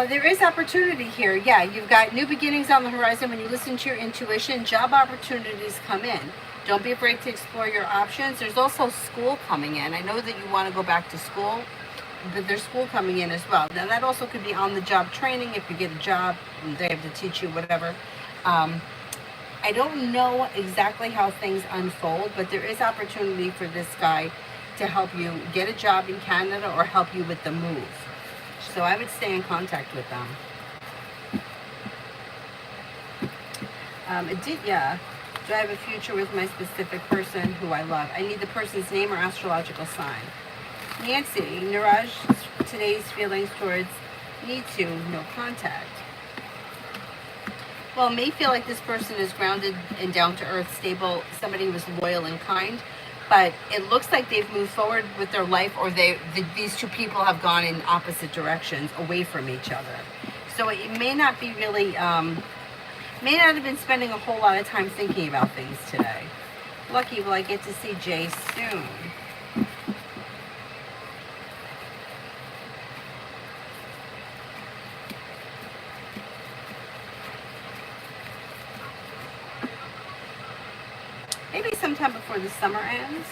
There is opportunity here. Yeah, you've got new beginnings on the horizon. When you listen to your intuition, job opportunities come in. Don't be afraid to explore your options. There's also school coming in. I know that you want to go back to school, but there's school coming in as well. Now, that also could be on-the-job training. If you get a job, they have to teach you whatever. I don't know exactly how things unfold, but there is opportunity for this guy to help you get a job in Canada or help you with the move. So I would stay in contact with them. Yeah. Do I have a future with my specific person who I love? I need the person's name or astrological sign. Nancy, Niraj, today's feelings towards me too, no contact. Well, it may feel like this person is grounded and down to earth, stable, somebody who is loyal and kind. But it looks like they've moved forward with their life, or these two people have gone in opposite directions, away from each other. So it may not be really, may not have been spending a whole lot of time thinking about things today. Lucky, will I get to see Jay soon? Maybe sometime before the summer ends.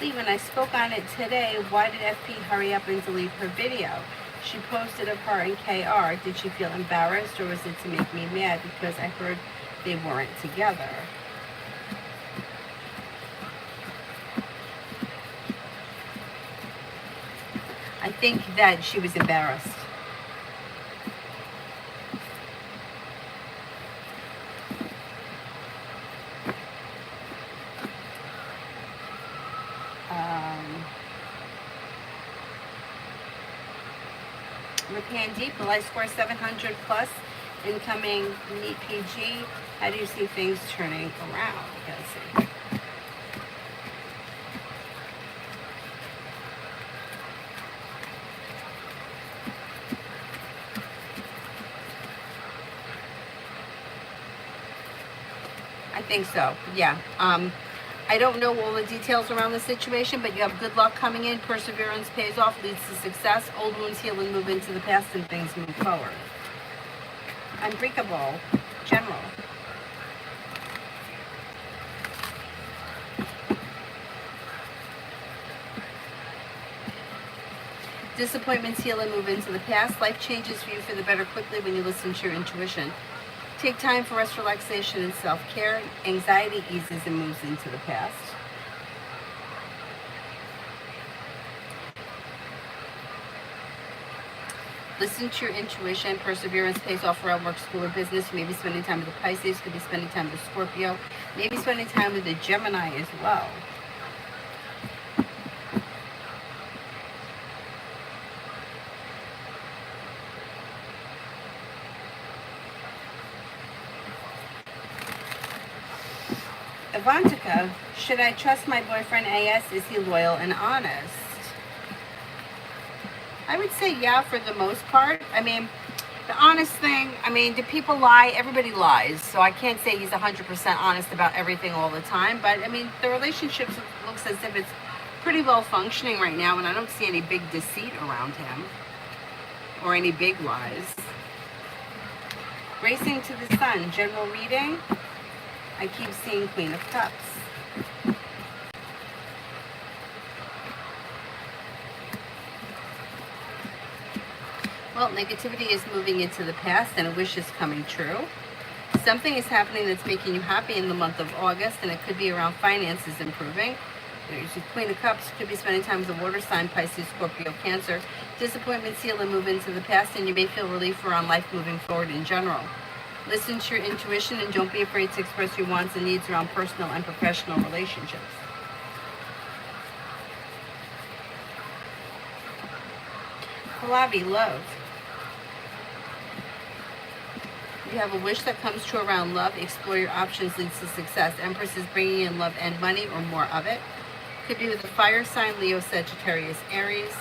Lee, when I spoke on it today, why did FP hurry up and delete her video? She posted of her and KR. Did she feel embarrassed, or was it to make me mad because I heard they weren't together? I think that she was embarrassed. Rapan Deep, will I score 700 plus incoming NEAT PG? How do you see things turning around? Let's see. I think so, yeah. I don't know all the details around the situation, but you have good luck coming in. Perseverance pays off, leads to success. Old wounds heal and move into the past, and things move forward. Unbreakable. General. Disappointments heal and move into the past. Life changes for you for the better quickly when you listen to your intuition. Take time for rest, relaxation, and self-care. Anxiety eases and moves into the past. Listen to your intuition. Perseverance pays off for work, school, or business. You may be spending time with the Pisces. Could be spending time with Scorpio. Maybe spending time with the Gemini as well. Avantika, should I trust my boyfriend AS? Is he loyal and honest? I would say yeah, for the most part. I mean, the honest thing, I mean, do people lie? Everybody lies. So I can't say he's 100% honest about everything all the time. But I mean, the relationship looks as if it's pretty well functioning right now. And I don't see any big deceit around him or any big lies. Racing to the Sun, general reading. I keep seeing Queen of Cups. Well, negativity is moving into the past and a wish is coming true. Something is happening that's making you happy in the month of August, and it could be around finances improving. There's your Queen of Cups. Could be spending time with a water sign, Pisces, Scorpio, Cancer. Disappointments heal and move into the past, and you may feel relief around life moving forward in general. Listen to your intuition and don't be afraid to express your wants and needs around personal and professional relationships. Pallavi, love. You have a wish that comes true around love. Explore your options leads to success. Empress is bringing in love and money or more of it. Could be with a fire sign, Leo, Sagittarius, Aries.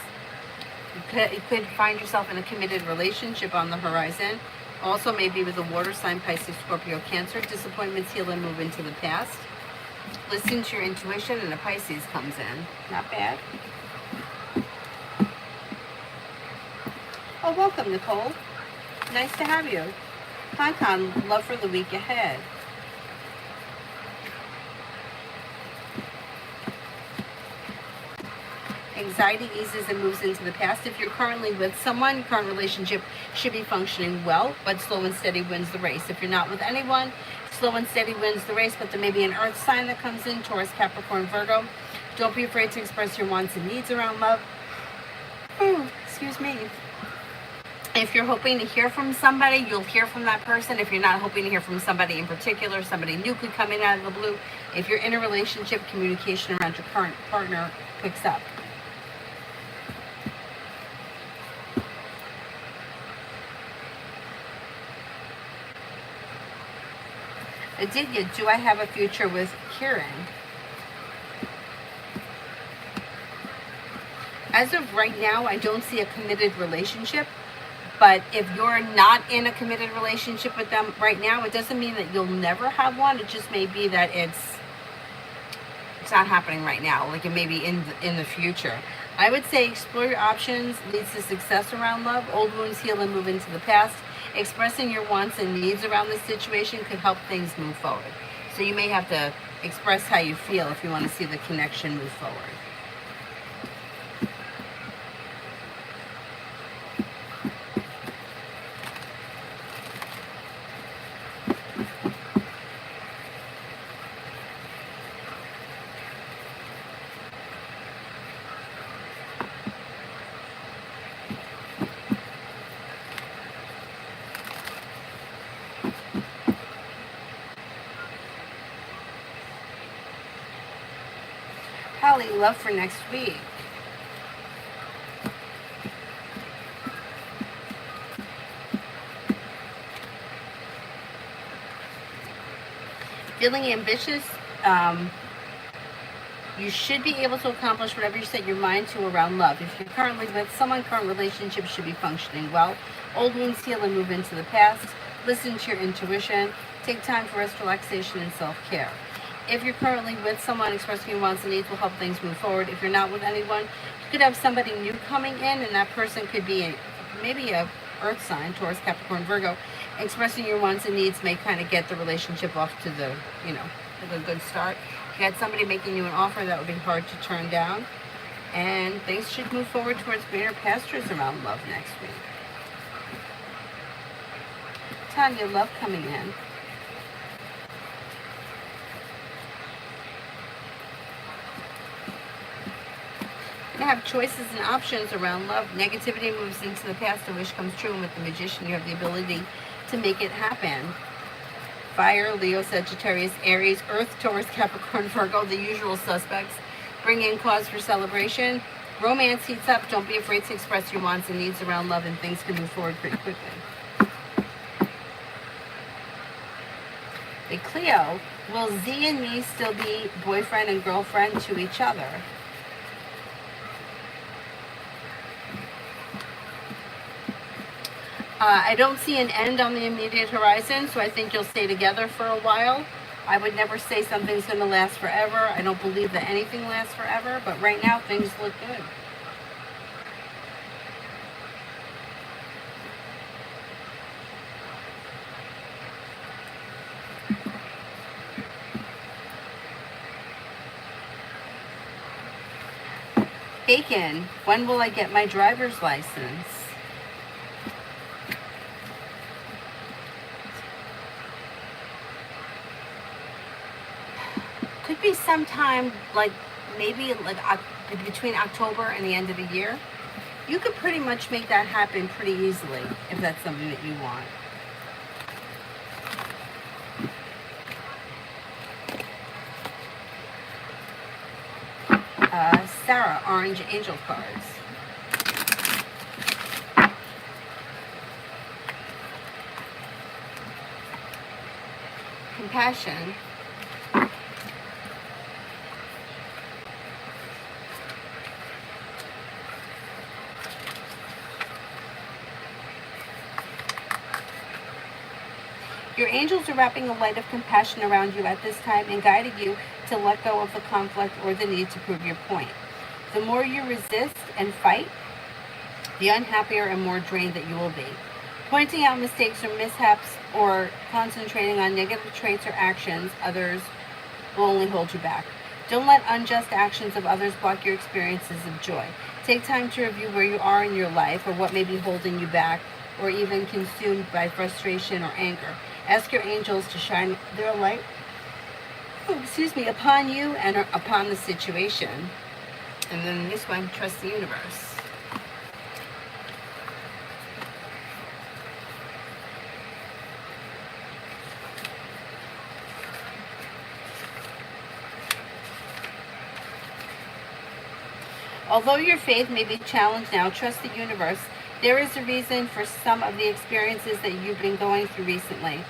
You could find yourself in a committed relationship on the horizon. Also maybe with a water sign, Pisces, Scorpio, Cancer. Disappointments heal and move into the past. Listen to your intuition and a Pisces comes in. Not bad. Oh, welcome, Nicole. Nice to have you. Con, love for the week ahead. Anxiety eases and moves into the past. If you're currently with someone, current relationship should be functioning well, but slow and steady wins the race. If you're not with anyone, slow and steady wins the race, but there may be an earth sign that comes in, Taurus, Capricorn, Virgo. Don't be afraid to express your wants and needs around love. Excuse me. If you're hoping to hear from somebody, you'll hear from that person. If you're not hoping to hear from somebody in particular, somebody new could come in out of the blue. If you're in a relationship, communication around your current partner picks up. Aditya, do I have a future with Kieran? As of right now, I don't see a committed relationship. But if you're not in a committed relationship with them right now, it doesn't mean that you'll never have one. It just may be that it's not happening right now. Like it may be in the future. I would say explore your options leads to success around love. Old wounds heal and move into the past. Expressing your wants and needs around this situation could help things move forward. So you may have to express how you feel if you want to see the connection move forward. Holly, love for next week. Feeling ambitious, you should be able to accomplish whatever you set your mind to around love. If you're currently with someone, current relationship should be functioning well. Old wounds heal and move into the past. Listen to your intuition. Take time for rest, relaxation, and self-care. If you're currently with someone, expressing your wants and needs will help things move forward. If you're not with anyone, you could have somebody new coming in, and that person could be maybe a earth sign, Taurus, Capricorn, Virgo. Expressing your wants and needs may kind of get the relationship off to the, a good start. If you had somebody making you an offer, that would be hard to turn down. And things should move forward towards greener pastures around love next week. Tanya, love coming in. to have choices and options around love. Negativity moves into the past, a wish comes true, and with the Magician, you have the ability to make it happen. Fire, Leo, Sagittarius, Aries, Earth, Taurus, Capricorn, Virgo, the usual suspects. Bring in cause for celebration. Romance heats up. Don't be afraid to express your wants and needs around love, and things can move forward pretty quickly. The Cleo, will Z and me still be boyfriend and girlfriend to each other? I don't see an end on the immediate horizon, so I think you'll stay together for a while. I would never say something's going to last forever. I don't believe that anything lasts forever, but right now things look good. Bacon, when will I get my driver's license? Could be sometime like maybe like between October and the end of the year. You could pretty much make that happen pretty easily if that's something that you want. Sarah, Orange Angel cards. Compassion. Your angels are wrapping a light of compassion around you at this time and guiding you to let go of the conflict or the need to prove your point. The more you resist and fight, the unhappier and more drained that you will be. Pointing out mistakes or mishaps or concentrating on negative traits or actions others will only hold you back. Don't let unjust actions of others block your experiences of joy. Take time to review where you are in your life or what may be holding you back or even consumed by frustration or anger. Ask your angels to shine their light upon you and upon the situation. And then this one, trust the universe. Although your faith may be challenged now, trust the universe. There is a reason for some of the experiences that you've been going through recently.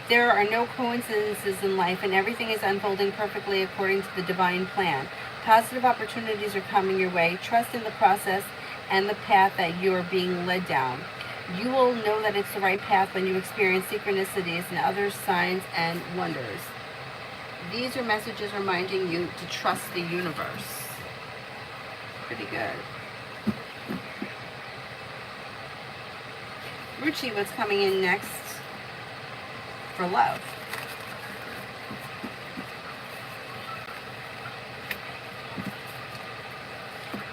There are no coincidences in life, and everything is unfolding perfectly according to the divine plan. Positive opportunities are coming your way. Trust in the process and the path that you are being led down. You will know that it's the right path when you experience synchronicities and other signs and wonders. These are messages reminding you to trust the universe. Pretty good. Ruchi, what's coming in next for love?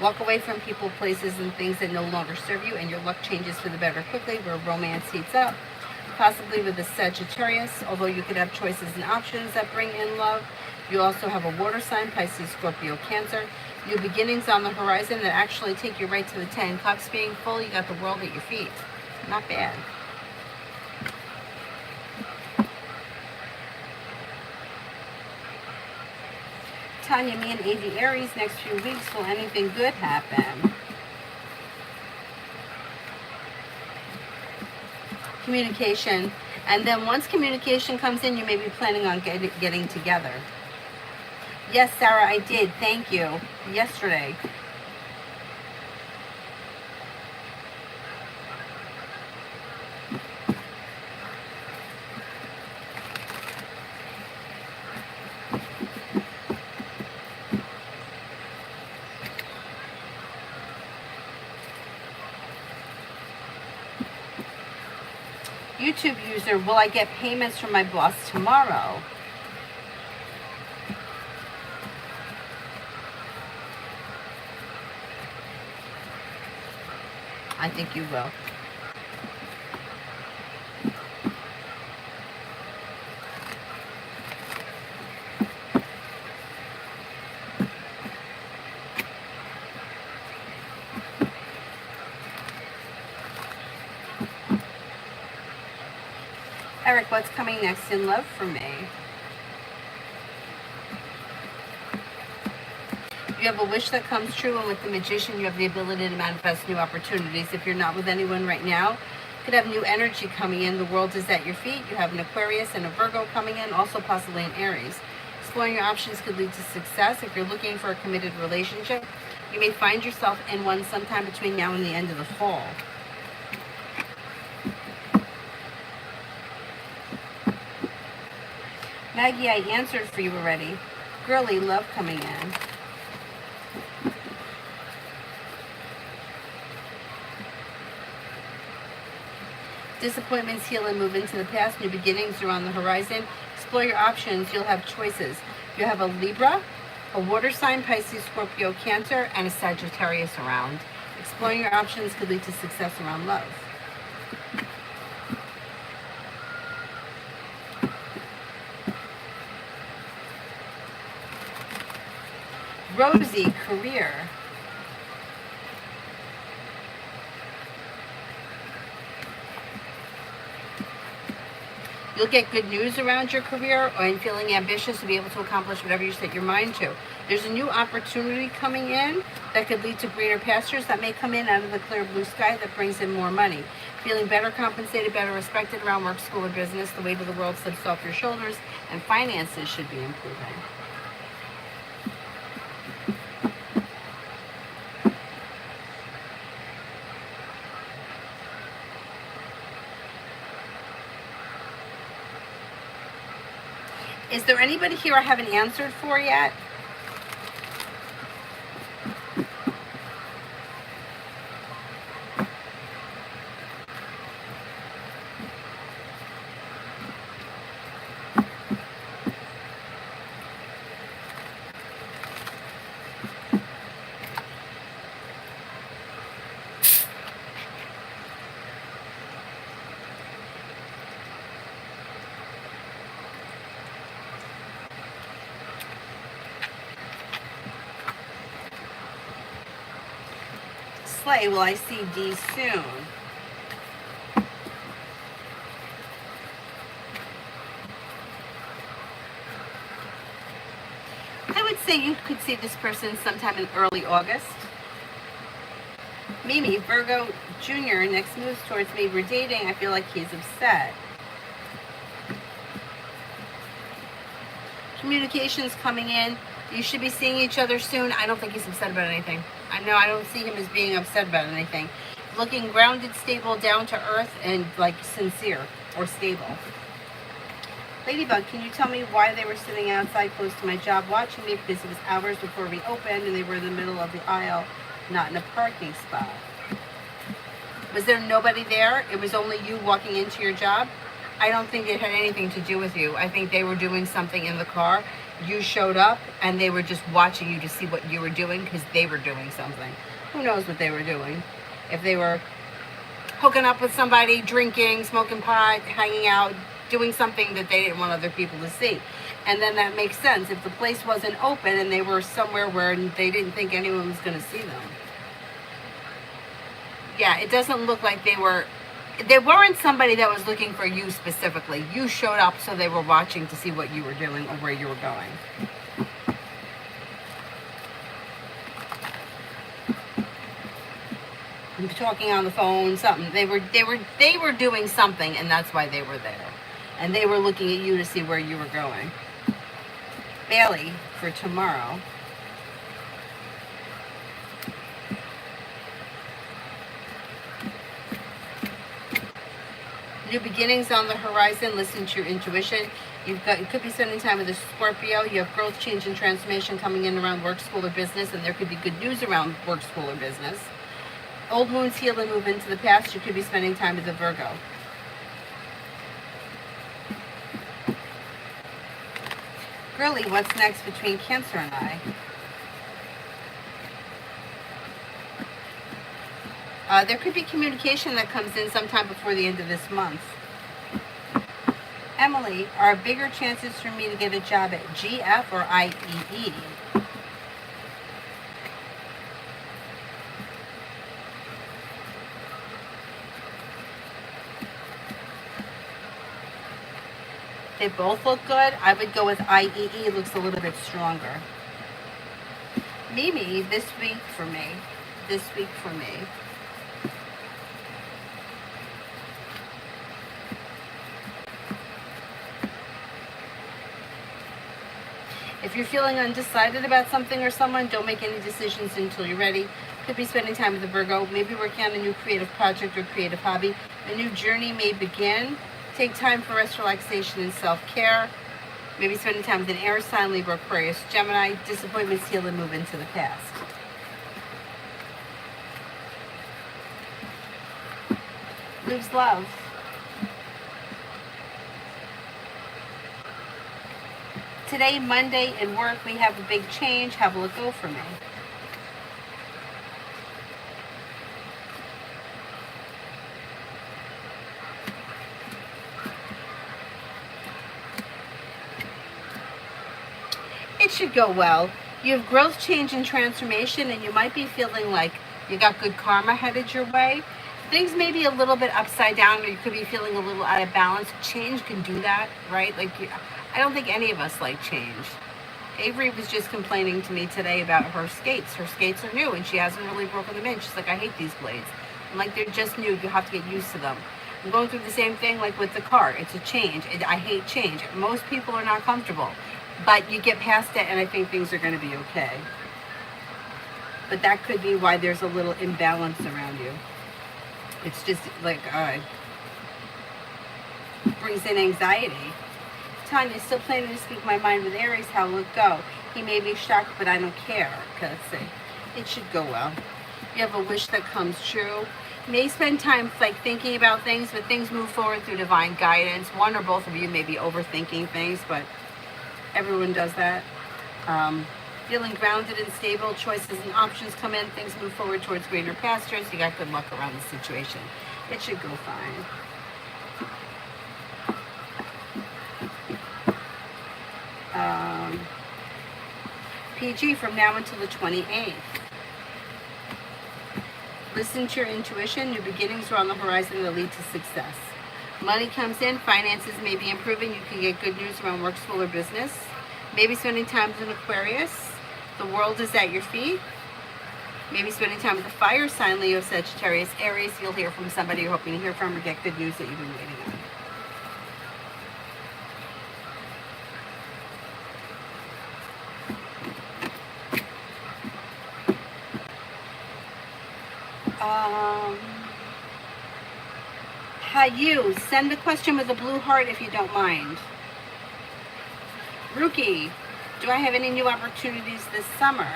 Walk away from people, places, and things that no longer serve you, and your luck changes for the better quickly, where romance heats up, possibly with a Sagittarius, although you could have choices and options that bring in love. You also have a water sign, Pisces, Scorpio, Cancer. New beginnings on the horizon that actually take you right to the 10 cups being full. You got the world at your feet. Not bad. Tanya, me and AD Aries, next few weeks, will anything good happen? Communication. And then once communication comes in, you may be planning on getting together. Yes, Sarah, I did. Thank you. Yesterday. YouTube user, will I get payments from my boss tomorrow? I think you will. Eric, what's coming next in love for me? You have a wish that comes true, and with the Magician, you have the ability to manifest new opportunities. If you're not with anyone right now, you could have new energy coming in. The world is at your feet. You have an Aquarius and a Virgo coming in, also possibly an Aries. Exploring your options could lead to success. If you're looking for a committed relationship, you may find yourself in one sometime between now and the end of the fall. Maggie, I answered for you already. Girly, love coming in. Disappointments heal and move into the past. New beginnings are on the horizon. Explore your options. You'll have choices. You have a Libra, a water sign, Pisces, Scorpio, Cancer, and a Sagittarius around. Exploring your options could lead to success around love. Rosie, career. You'll get good news around your career and feeling ambitious to be able to accomplish whatever you set your mind to. There's a new opportunity coming in that could lead to greener pastures that may come in out of the clear blue sky that brings in more money. Feeling better compensated, better respected around work, school, or business. The weight of the world slips off your shoulders, and finances should be improving. Is there anybody here I haven't answered for yet? Slay, will I see D soon? I would say you could see this person sometime in early August. Mimi, Virgo Jr. next moves towards me. We're dating. I feel like he's upset. Communications coming in. You should be seeing each other soon. I don't think he's upset about anything. I don't see him as being upset about anything. Looking grounded, stable, down to earth, and like sincere or stable. Ladybug, can you tell me why they were sitting outside close to my job watching me? Because it was hours before we opened and they were in the middle of the aisle, not in a parking spot. Was there nobody there? It was only you walking into your job? I don't think it had anything to do with you. I think they were doing something in the car. You showed up and they were just watching you to see what you were doing because they were doing something. Who knows what they were doing? If they were hooking up with somebody, drinking, smoking pot, hanging out, doing something that they didn't want other people to see. And then that makes sense. If the place wasn't open and they were somewhere where they didn't think anyone was going to see them. Yeah, it doesn't look like they weren't somebody that was looking for you specifically. You showed up so they were watching to see what you were doing or where you were going. Talking on the phone, something. They were doing something, and that's why they were there. And they were looking at you to see where you were going. Bailey, for tomorrow. New beginnings on the horizon. Listen to your intuition. You could be spending time with a Scorpio. You have growth, change, and transformation coming in around work, school, or business, and there could be good news around work, school, or business. Old wounds heal and move into the past. You could be spending time with a Virgo. Girly, what's next between Cancer and I? There could be communication that comes in sometime before the end of this month. Emily, are bigger chances for me to get a job at GF or IEE? They both look good. I would go with IEE, looks a little bit stronger. Mimi, this week for me. This week for me. If you're feeling undecided about something or someone, don't make any decisions until you're ready. Could be spending time with a Virgo, maybe working on a new creative project or creative hobby. A new journey may begin. Take time for rest, relaxation, and self-care. Maybe spending time with an air sign, Libra, Aquarius, Gemini. Disappointments heal and move into the past. Lose love. Today, Monday, in work, we have a big change. How will it go for me? It should go well. You have growth, change, and transformation, and you might be feeling like you got good karma headed your way. Things may be a little bit upside down, or you could be feeling a little out of balance. Change can do that, right? I don't think any of us like change. Avery was just complaining to me today about her skates. Her skates are new, and she hasn't really broken them in. She's like, I hate these blades. I'm like, they're just new. You have to get used to them. I'm going through the same thing like with the car. It's a change. I hate change. Most people are not comfortable. But you get past it, and I think things are going to be okay. But that could be why there's a little imbalance around you. It's just like, brings in anxiety. Tanya, still planning to speak my mind with Aries. How will it go? He may be shocked, but I don't care. Okay, let's see. It should go well. You have a wish that comes true. You may spend time thinking about things, but things move forward through divine guidance. One or both of you may be overthinking things, but everyone does that. Feeling grounded and stable, choices and options come in, things move forward towards greener pastures. You got good luck around the situation. It should go fine. PG from now until the 28th. Listen to your intuition. New beginnings are on the horizon that lead to success. Money comes in, finances may be improving. You can get good news around work, school, or business. Maybe spending time with an Aquarius. The world is at your feet. Maybe spending time with a fire sign, Leo, Sagittarius, Aries. You'll hear from somebody you're hoping to hear from or get good news that you've been waiting on. You send a question with a blue heart if you don't mind. Rookie, do I have any new opportunities this summer?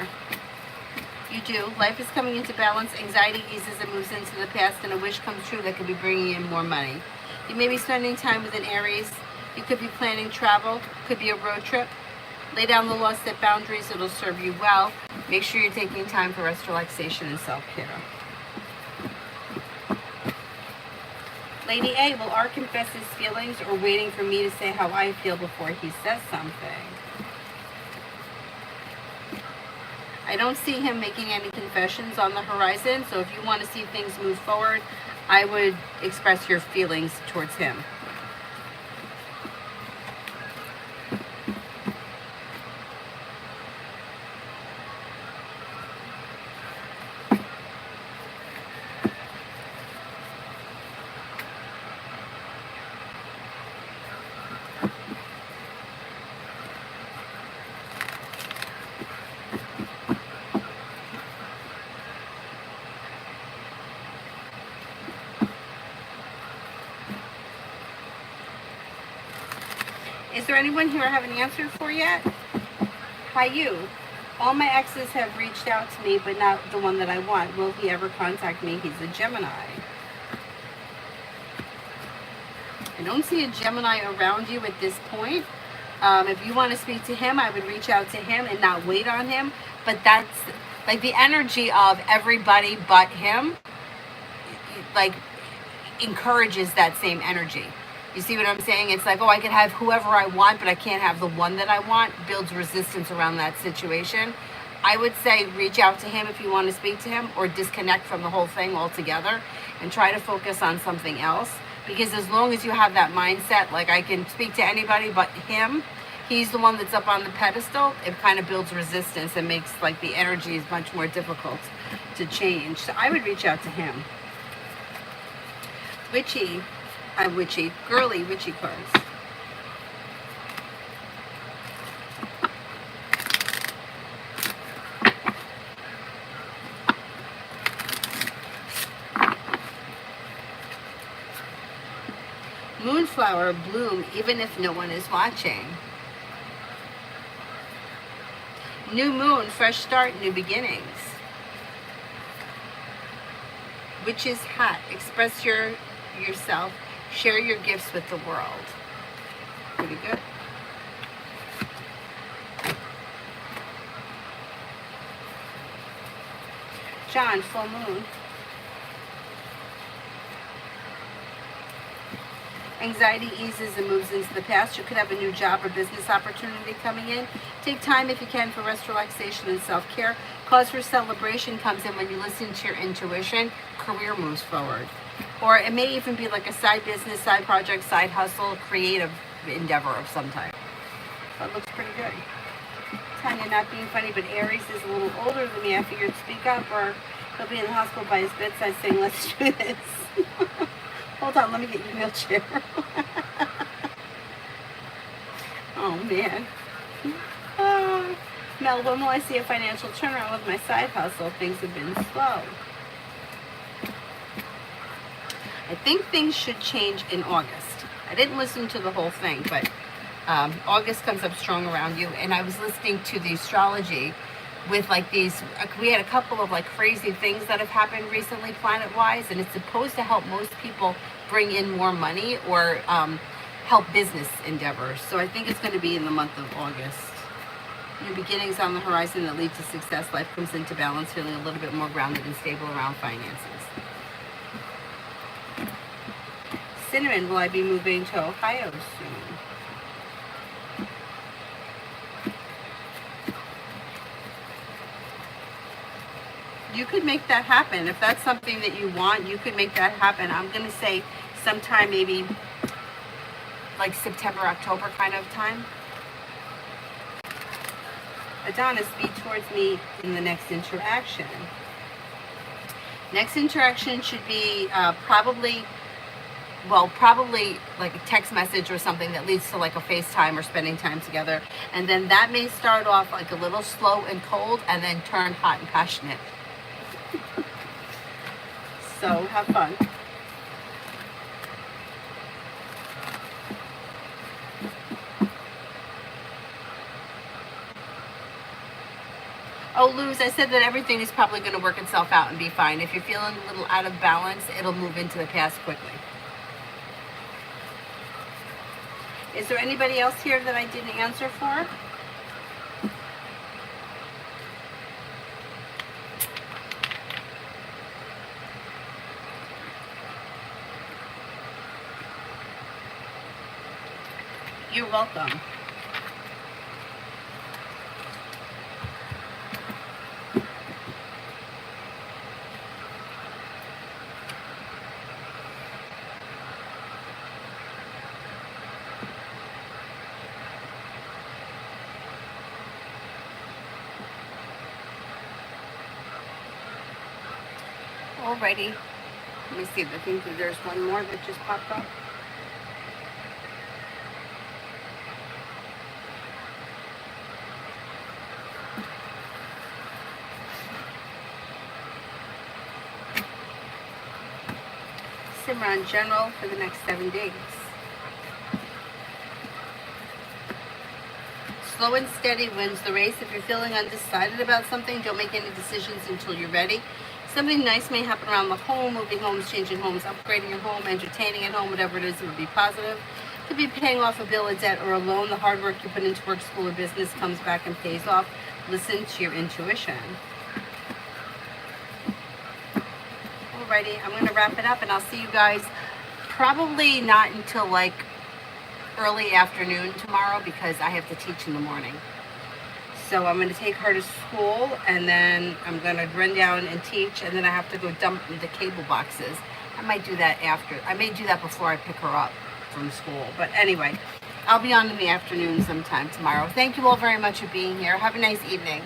You do. Life is coming into balance. Anxiety eases and moves into the past, and a wish comes true that could be bringing in more money. You may be spending time with an Aries. You could be planning travel. Could be a road trip. Lay down the law, set boundaries. It'll serve you well. Make sure you're taking time for rest, relaxation, and self-care. Lady A, will R confess his feelings or waiting for me to say how I feel before he says something? I don't see him making any confessions on the horizon, so if you want to see things move forward, I would express your feelings towards him. Is there anyone here I haven't answered for yet? Hi, you. All my exes have reached out to me, but not the one that I want. Will he ever contact me? He's a Gemini. I don't see a Gemini around you at this point. If you want to speak to him, I would reach out to him and not wait on him. But that's like the energy of everybody but him, like encourages that same energy. You see what I'm saying? It's like, oh, I can have whoever I want, but I can't have the one that I want. Builds resistance around that situation. I would say reach out to him if you want to speak to him, or disconnect from the whole thing altogether and try to focus on something else. Because as long as you have that mindset, like I can speak to anybody but him, he's the one that's up on the pedestal, it kind of builds resistance and makes like the energy is much more difficult to change. So I would reach out to him. Girly witchy cards. Moonflower bloom even if no one is watching. New moon, fresh start, new beginnings. Witch's hat, express yourself, share your gifts with the world. Pretty good. John, full moon. Anxiety eases and moves into the past. You could have a new job or business opportunity coming in. Take time if you can for rest, relaxation, and self-care. Cause for celebration comes in when you listen to your intuition. Career moves forward. Or it may even be like a side business, side project, side hustle, creative endeavor of some type. That looks pretty good. Tanya, not being funny, but Aries is a little older than me. I figured speak up or he'll be in the hospital by his bedside saying, let's do this. Hold on, let me get you a wheelchair. Oh, man. Mel, when will I see a financial turnaround with my side hustle? Things have been slow. I think things should change in August. I didn't listen to the whole thing, but August comes up strong around you. And I was listening to the astrology with like these, we had a couple of like crazy things that have happened recently planet-wise, and it's supposed to help most people bring in more money or help business endeavors. So I think it's going to be in the month of August. New beginnings on the horizon that lead to success. Life comes into balance, feeling a little bit more grounded and stable around finances. Cinnamon, will I be moving to Ohio soon? You could make that happen. If that's something that you want, you could make that happen. I'm going to say sometime maybe like September, October kind of time. Adonis, be towards me in the next interaction. Next interaction should be probably like a text message or something that leads to like a FaceTime or spending time together. And then that may start off like a little slow and cold and then turn hot and passionate. So have fun. Oh, Luz, I said that everything is probably going to work itself out and be fine. If you're feeling a little out of balance, it'll move into the past quickly. Is there anybody else here that I didn't answer for? You're welcome. Alrighty. Let me see. I think that there's one more that just popped up. Simran, general for the next 7 days. Slow and steady wins the race. If you're feeling undecided about something, don't make any decisions until you're ready. Something nice may happen around the home, moving homes, changing homes, upgrading your home, entertaining at home, whatever it is, it would be positive. Could be paying off a bill, a debt, or a loan. The hard work you put into work, school, or business comes back and pays off. Listen to your intuition. Alrighty, I'm going to wrap it up, and I'll see you guys probably not until like early afternoon tomorrow because I have to teach in the morning. So I'm going to take her to school, and then I'm going to run down and teach, and then I have to go dump the cable boxes. I might do that after. I may do that before I pick her up from school. But anyway, I'll be on in the afternoon sometime tomorrow. Thank you all very much for being here. Have a nice evening.